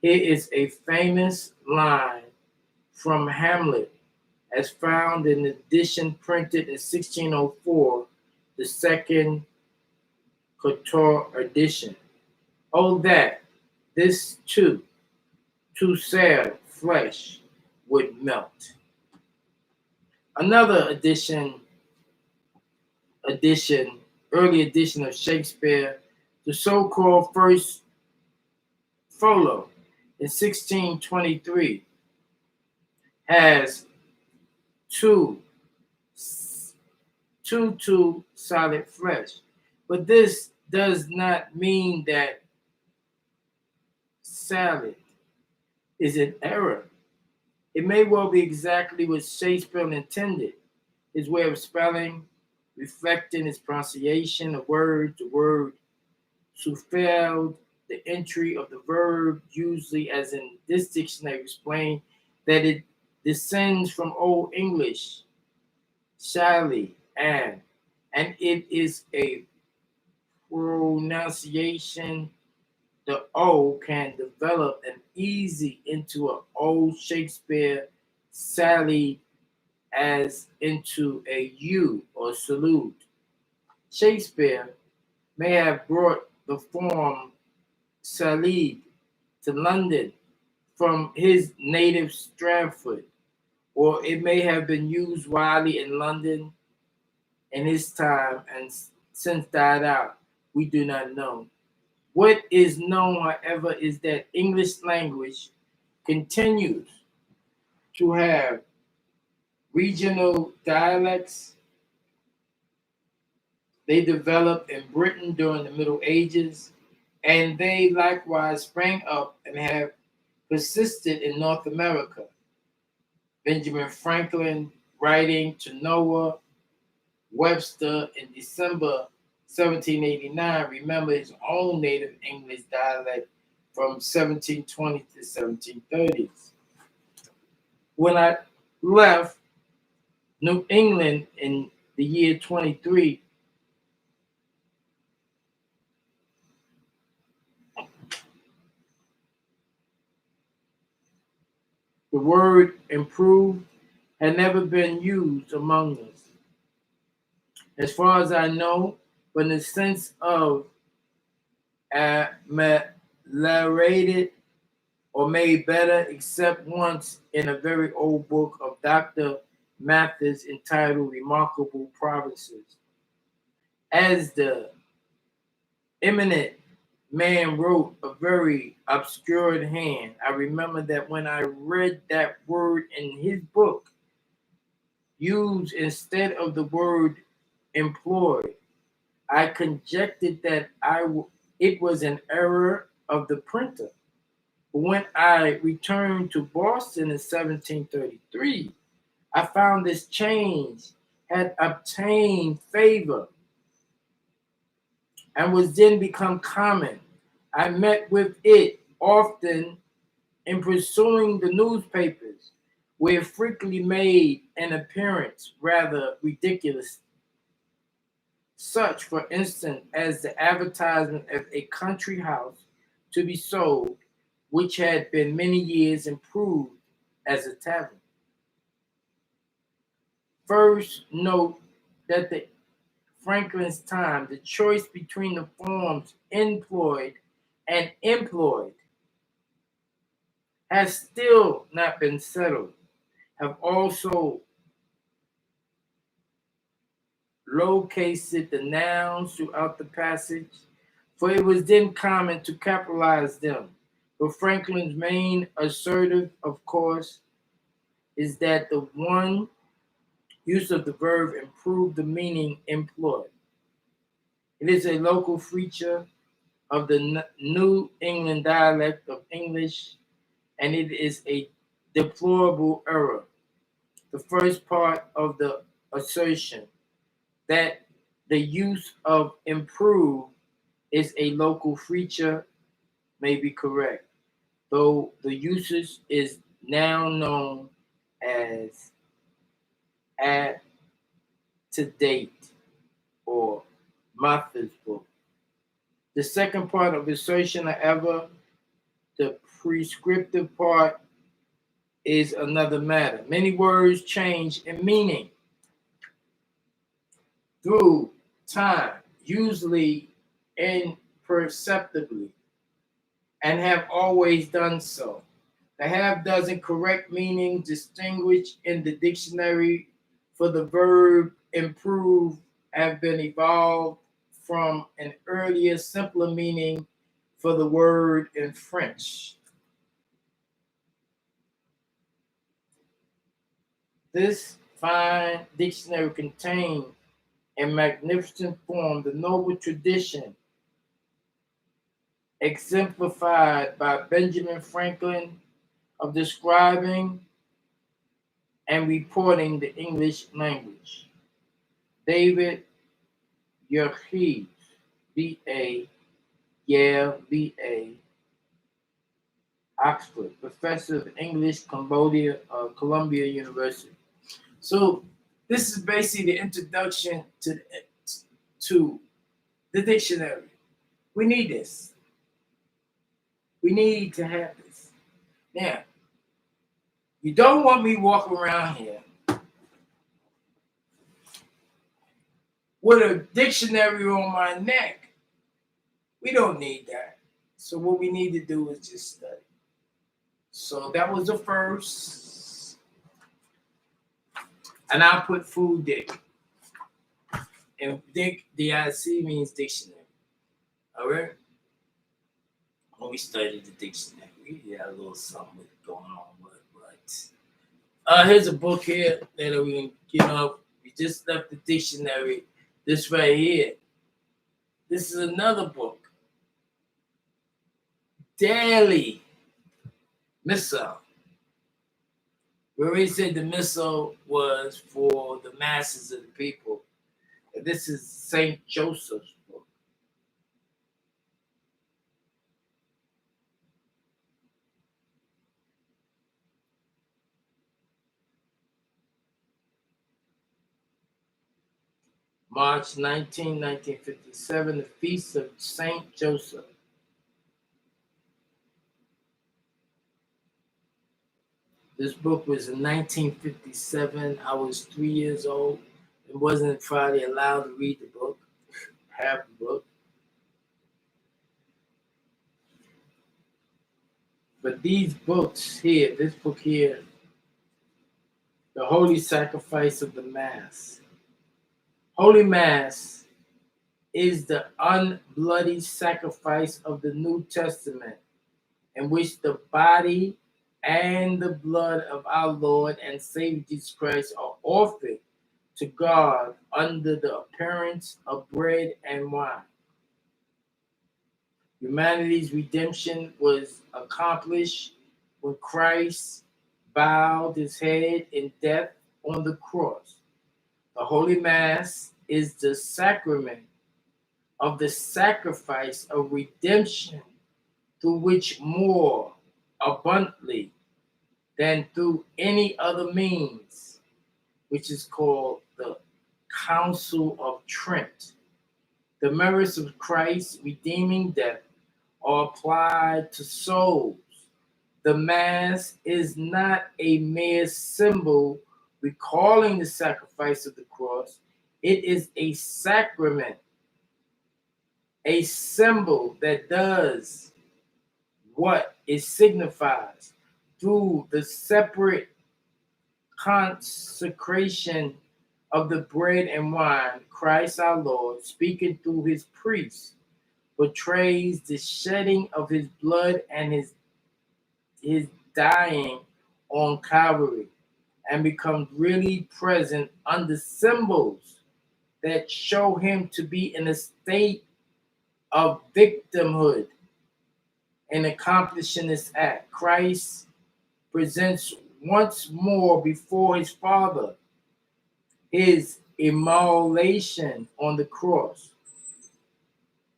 Here is a famous line from Hamlet, as found in the edition printed in 1604, the second Couture edition. Oh, that this too sad flesh would melt. Another edition, early edition of Shakespeare, the so-called first folio in 1623, has two, two solid flesh. But this does not mean that salad is an error. It may well be exactly what Shakespeare intended, his way of spelling, reflecting his pronunciation of words, the word souffled, the entry of the verb, usually as in this dictionary explained, that it descends from Old English, shally, and it is a pronunciation. The O can develop an easy into an old Shakespeare sally as into a U or salute. Shakespeare may have brought the form salid to London from his native Stratford, or it may have been used widely in London in his time and since died out. We do not know. What is known, however, is that English language continues to have regional dialects. They developed in Britain during the Middle Ages, and they likewise sprang up and have persisted in North America. Benjamin Franklin, writing to Noah Webster in December 1789, remembered his own native English dialect from 1720 to 1730s. When I left New England in the year 23, the word improved had never been used among us, as far as I know, but in the sense of ameliorated or made better, except once in a very old book of Dr. Mathis entitled Remarkable Provinces. As the eminent man wrote a very obscured hand, I remember that when I read that word in his book, used instead of the word employed, I conjectured that it was an error of the printer. But when I returned to Boston in 1733, I found this change had obtained favor and was then become common. I met with it often in pursuing the newspapers, where it frequently made an appearance rather ridiculous, such, for instance, as the advertisement of a country house to be sold, which had been many years improved as a tavern. First, note that the Franklin's time, the choice between the forms employed and employed has still not been settled, have also located the nouns throughout the passage, for it was then common to capitalize them. But Franklin's main assertive, of course, is that the one use of the verb improved the meaning employed. It is a local feature of the New England dialect of English, and it is a deplorable error. The first part of the assertion that the use of improve is a local feature may be correct, though the usage is now known as add to date or Martha's book. The second part of the assertion, however, The prescriptive part is another matter. Many words change in meaning through time, usually imperceptibly, and have always done so. The half dozen correct meanings distinguished in the dictionary for the verb improve have been evolved from an earlier, simpler meaning for the word in French. This fine dictionary contains in magnificent form the noble tradition exemplified by Benjamin Franklin of describing and reporting the English language. David Yerkes, B.A., Yale, B.A., Oxford, professor of English, Columbia University. So this is basically the introduction to the dictionary. We need this. We need to have this. Now, you don't want me walking around here with a dictionary on my neck. We don't need that. So what we need to do is just study. So that was the first. And I'll put food dick. And dick, D-I-C, means dictionary. All right? When we studied the dictionary, we had a little something going on with it. But here's a book here that we can get off. We just left the dictionary. This right here. This is another book. Daily Missal. We already said the missal was for the masses of the people. And this is St. Joseph's book. March 19, 1957, the Feast of St. Joseph. This book was in 1957. I was 3 years old and wasn't Friday allowed to read the book, half the book. But these books here, this book here, the Holy Sacrifice of the Mass. Holy Mass is the unbloody sacrifice of the New Testament in which the body and the blood of our Lord and Savior Jesus Christ are offered to God under the appearance of bread and wine. Humanity's redemption was accomplished when Christ bowed his head in death on the cross. The Holy Mass is the sacrament of the sacrifice of redemption through which more abundantly than through any other means, which is called the Council of Trent. The merits of Christ's redeeming death are applied to souls. The Mass is not a mere symbol recalling the sacrifice of the cross. It is a sacrament, a symbol that does what it signifies through the separate consecration of the bread and wine. Christ our Lord, speaking through his priests, portrays the shedding of his blood and his dying on Calvary, and becomes really present under symbols that show him to be in a state of victimhood in accomplishing this act. Christ presents once more before his Father his immolation on the cross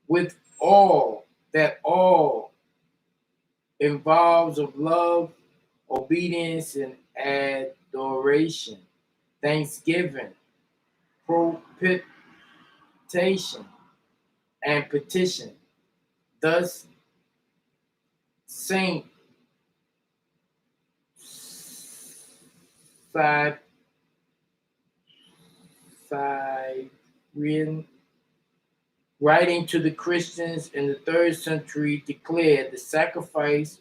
with all involves of love, obedience, and adoration, thanksgiving, propitiation, and petition. Thus, Saint Cyprian, writing to the Christians in the 3rd century, declared the sacrifice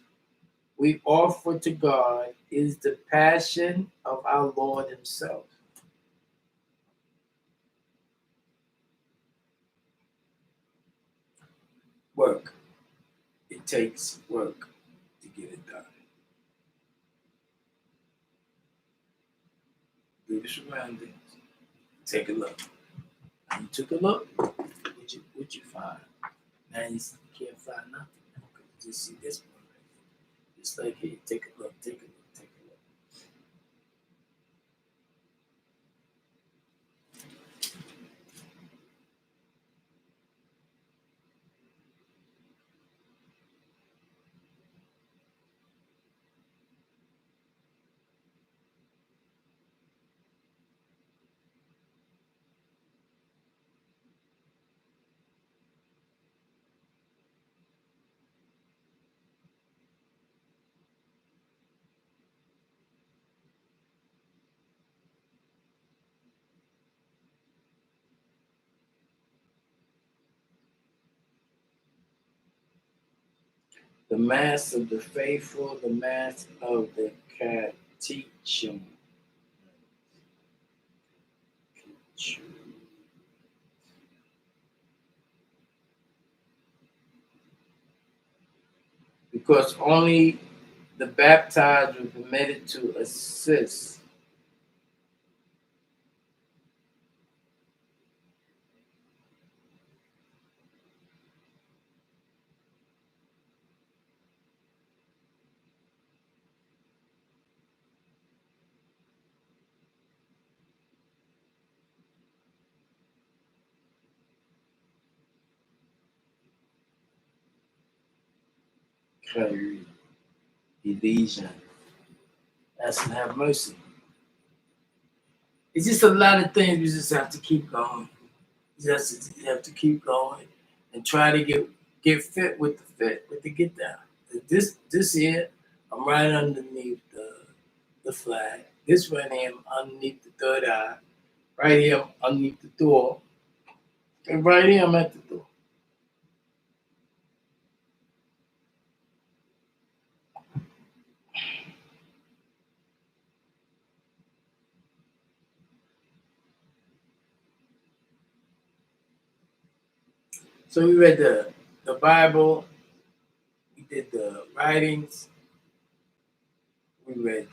we offer to God is the passion of our Lord Himself. Work. It takes work to get it done. Do the surroundings. Take a look. You took a look. What you find? Now you can't find nothing. Okay, just see this one right here. Just like here, take a look, take a look, take a look. The Mass of the Faithful, the Mass of the Catechism. Because only the baptized were permitted to assist. Elysian. That's have mercy. It's just a lot of things we just have to keep going. You have to keep going and try to get fit with the fit, with the get down. This here, I'm right underneath the flag. This right here, I'm underneath the third eye. Right here, I'm underneath the door. And right here, I'm at the door. So we read the Bible, we did the writings, we read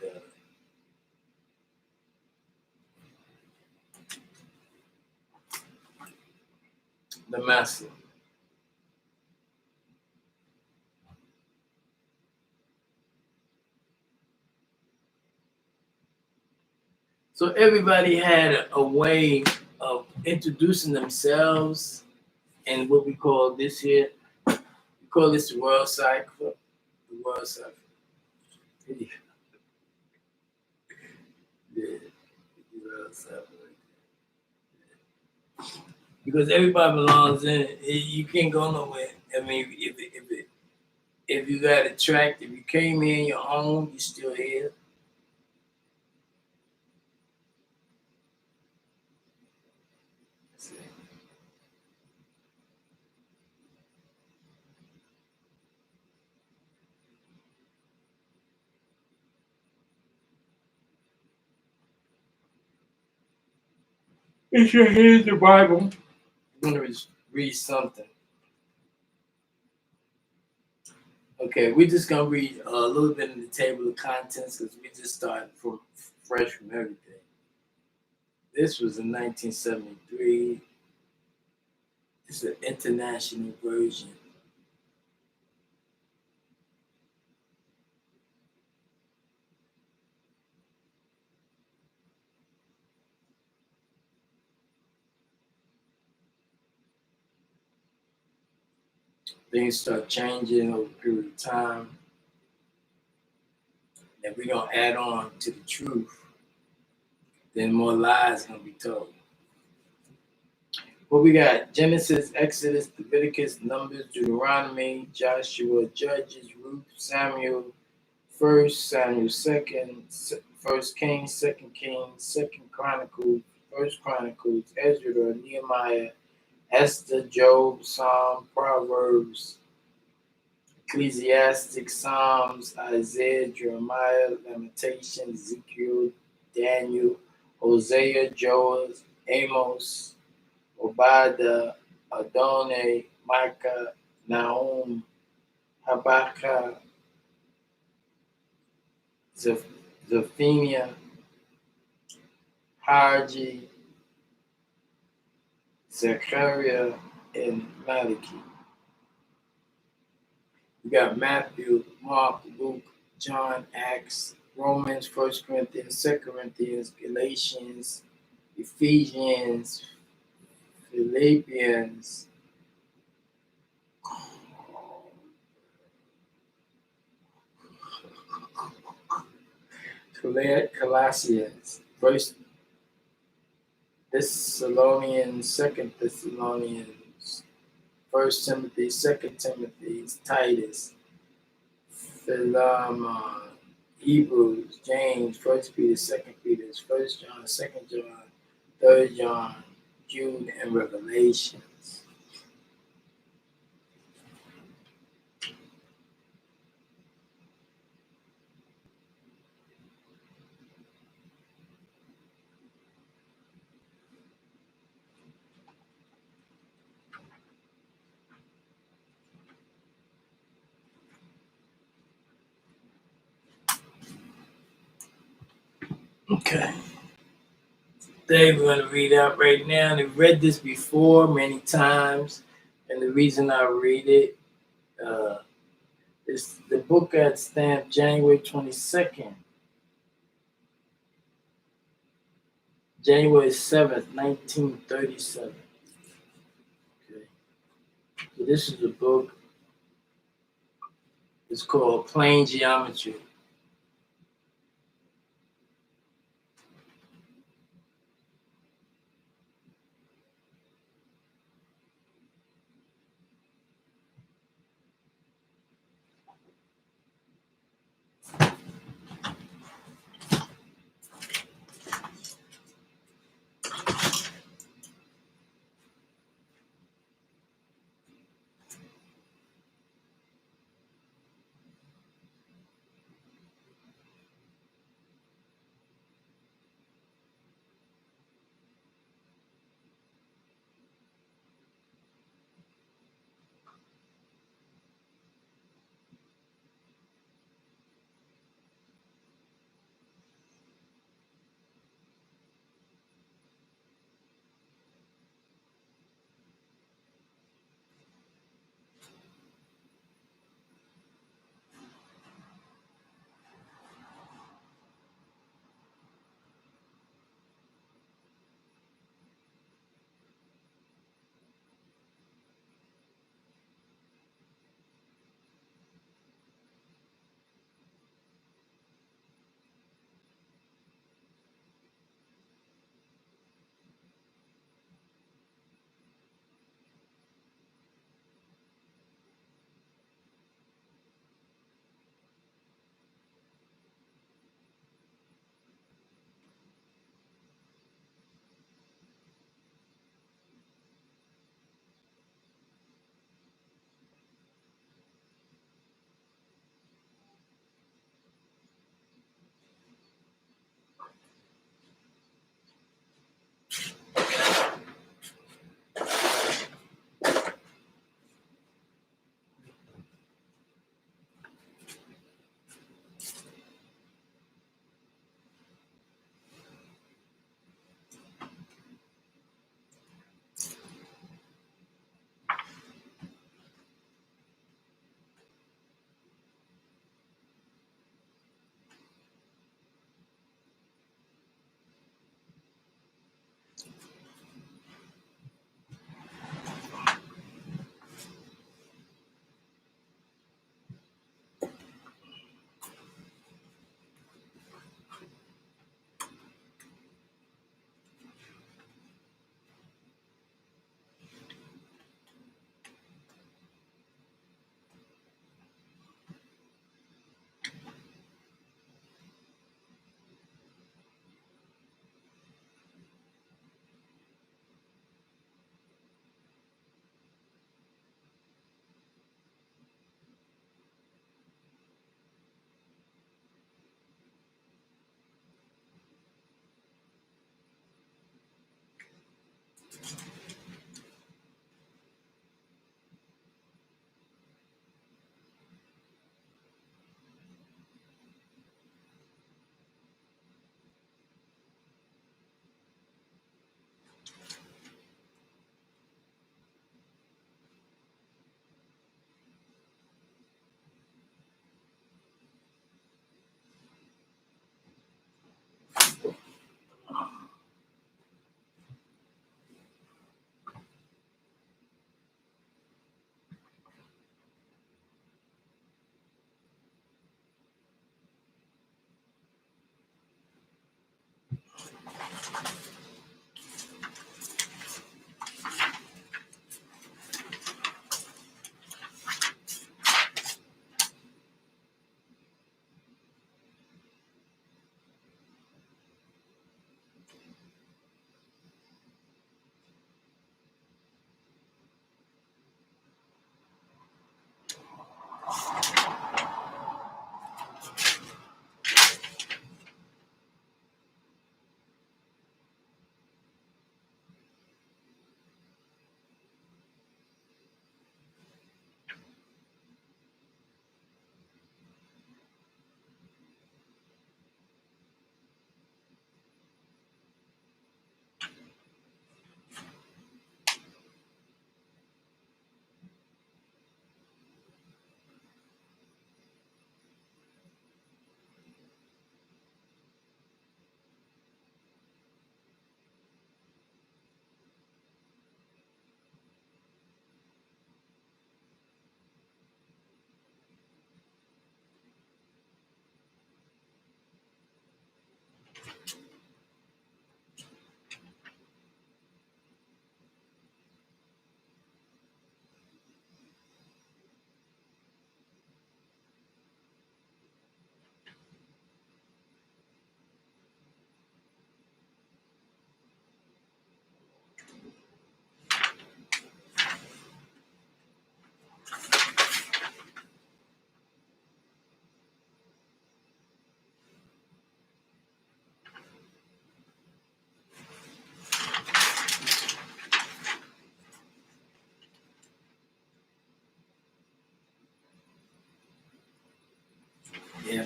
the Master. So everybody had a way of introducing themselves and what we call this here. We call this the World Cycle. The World Cycle. Yeah, the World Cycle. Because everybody belongs in it. You can't go nowhere. I mean, if you got a tract, if you came in your own, you're still here. If you're here, the Bible. I'm going to read something. Okay, we're just going to read a little bit in the table of contents because we just started from fresh from everything. This was in 1973. It's an international version. Things start changing over a period of time. And we're going to add on to the truth. Then more lies going to be told. What we got? Genesis, Exodus, Leviticus, Numbers, Deuteronomy, Joshua, Judges, Ruth, Samuel, First Samuel, First Kings, Second Chronicles, First Chronicles, Ezra, Nehemiah, Esther, Job, Psalm, Proverbs, Ecclesiastic, Psalms, Isaiah, Jeremiah, Lamentations, Ezekiel, Daniel, Hosea, Joel, Amos, Obadiah, Adonai, Micah, Nahum, Habakkuk, Zephaniah, Haggai, Zechariah, and Malachi. We got Matthew, Mark, Luke, John, Acts, Romans, First Corinthians, Second Corinthians, Galatians, Ephesians, Philippians, Colossians, First Thessalonians, Second Thessalonians, First Timothy, Second Timothy, Titus, Philemon, Hebrews, James, First Peter, Second Peter, First John, Second John, Third John, Jude, and Revelations. Okay. Today we're going to read out right now. I've read this before many times, and the reason I read it is the book got stamped January 22nd, January 7th, 1937. Okay. So this is a book. It's called Plane Geometry.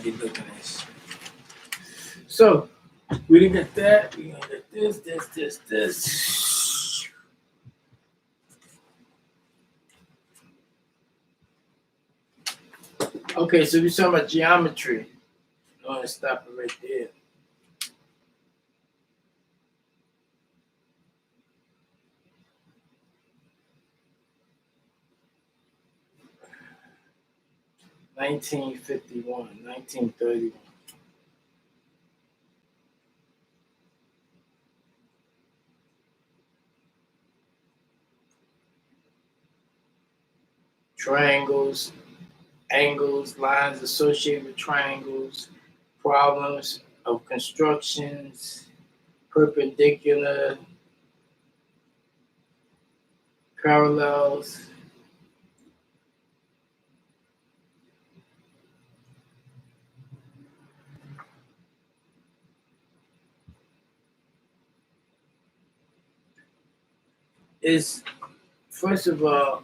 be looking at shit. So we didn't get that. We gonna get this. Okay, so we're talking about geometry. I'm gonna stop it right there. $19.31, $19.31. Triangles, angles, lines associated with triangles, problems of constructions, perpendicular, parallels. Is first of all,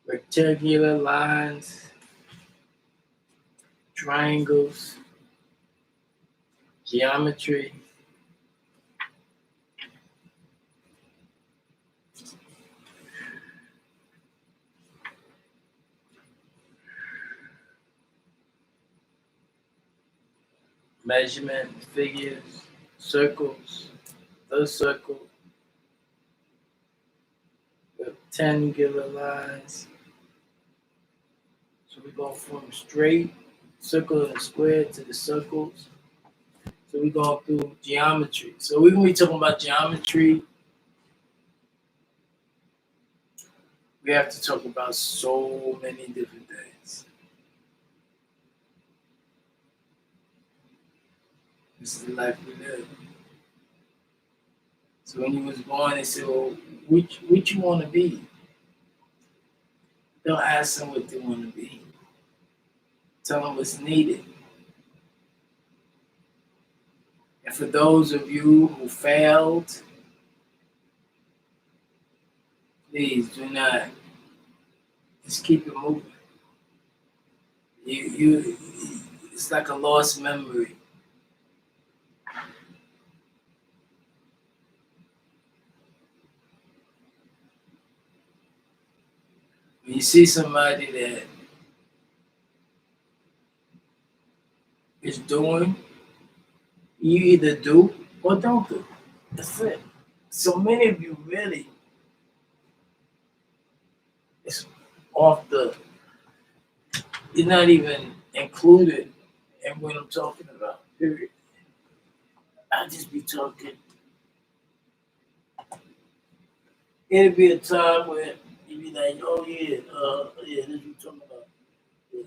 rectangular lines, triangles, geometry, measurement, figures, circles, the circle, rectangular lines. So we go from straight circle and square to the circles. So we're going through geometry. So we're gonna be talking about geometry. We have to talk about so many different things. This is the life we live. So when you was born, they said, "Well, which you want to be?" Don't ask them what they want to be. Tell them what's needed. And for those of you who failed, please do not. Just keep it moving. You, it's like a lost memory. When you see somebody that is doing, you either do or don't do. That's it. So many of you really, it's off the, you're not even included in what I'm talking about, period. I just be talking. It'll be a time where you be like, oh yeah, this we talking about. Yeah.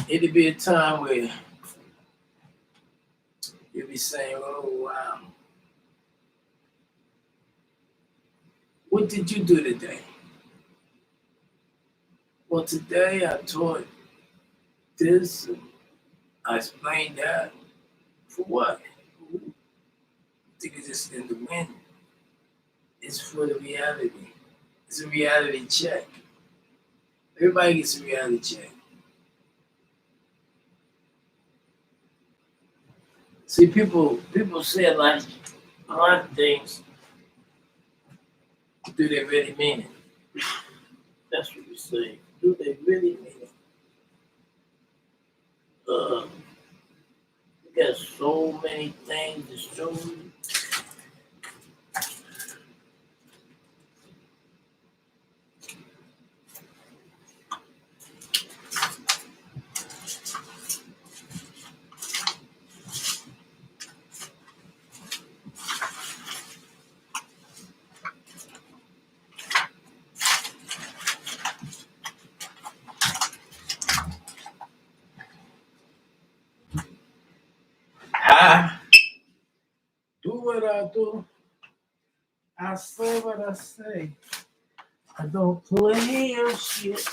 It'll be a time where you'll be saying, oh wow, what did you do today? Well, today I taught this, I explained that. For what? I think it's just in the wind. It's for the reality. It's a reality check. Everybody gets a reality check. See, people say a lot of things. Do they really mean it? That's what you say. Do they really mean it? We got so many things to show you. Do what I do. I say what I say. I don't play your shit.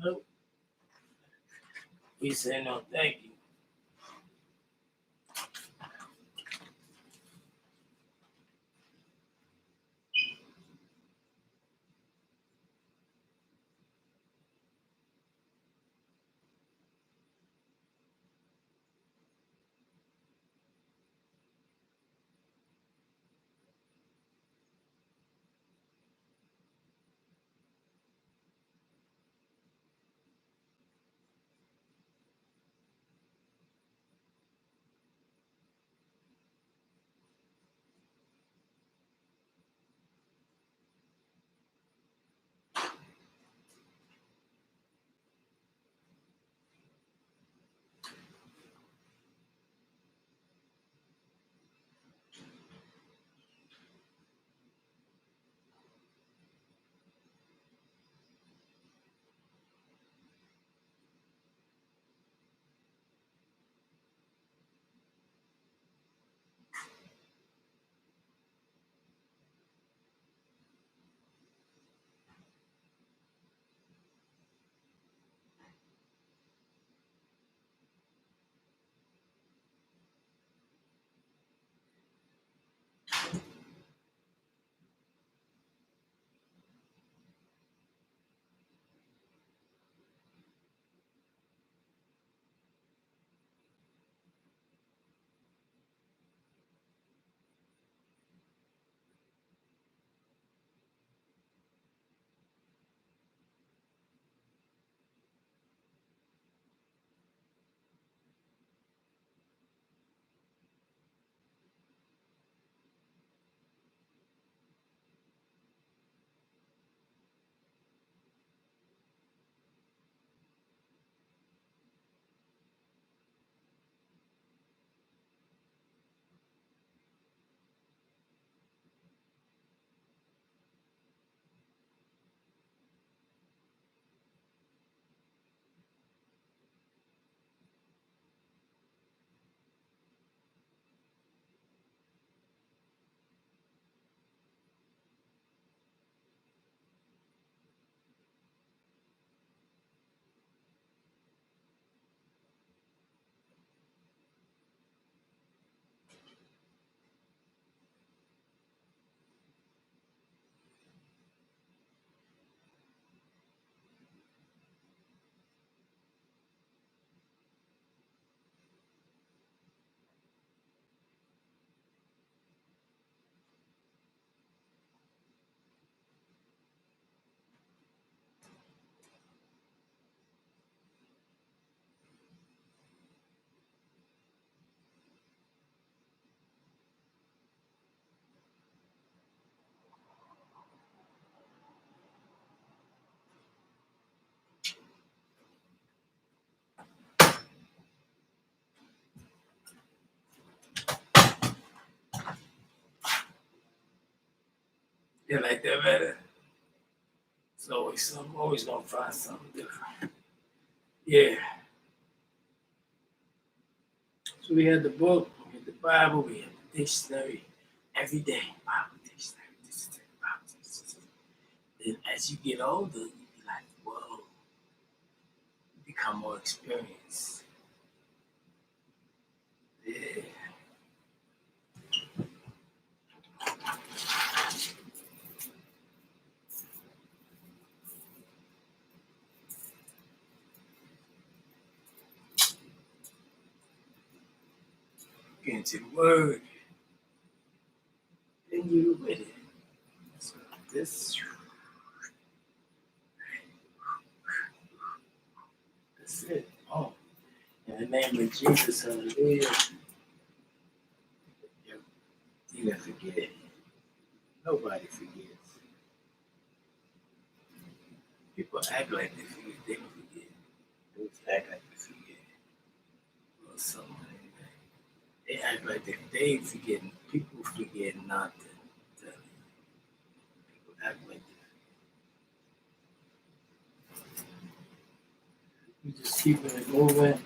Nope. We say no thank you. You like that better? It's always something, always gonna find something different. Yeah. So we had the book, we had the Bible, we had the dictionary every day. Bible dictionary, dictionary, Bible dictionary. Then as you get older, you be like, whoa, you become more experienced. Yeah. Get into the word, then you with it. So this, that's it. Oh, in the name of Jesus, hallelujah. You didn't forget. Nobody forgets. People act like they forget. They don't forget. They just act like they forget. Or something like that. They act like they forgetting. People forget nothing. People act like we just keeping it moving.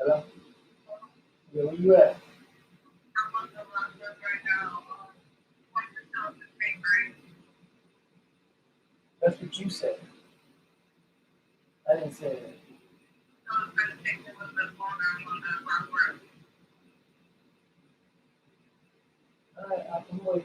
Hello? Yeah, where you at? That's what you said. I didn't say that. All right, I'm waiting.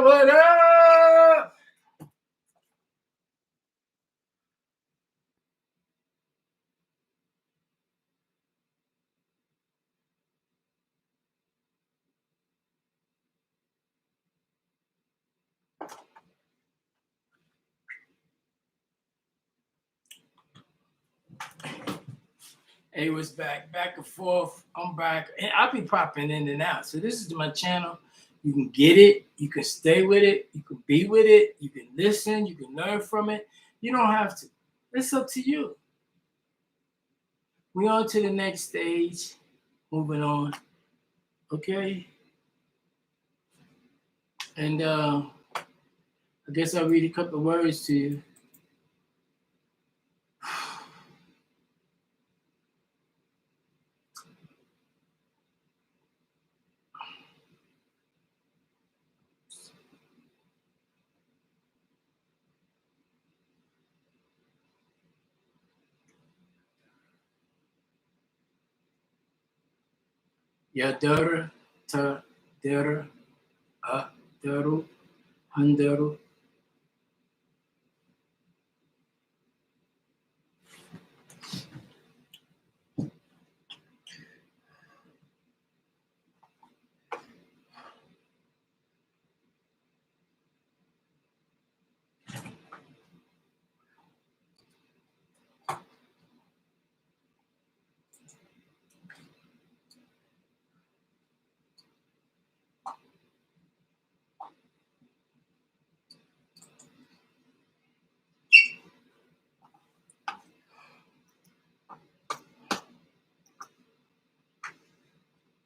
What up? Hey, what's back and forth. I'm back, and I'll be popping in and out. So this is my channel. You can get it. You can stay with it. You can be with it. You can listen. You can learn from it. You don't have to. It's up to you. We on to the next stage. Moving on. Okay. And I guess I'll read a couple of words to you. Yadara ta dara a daru handaru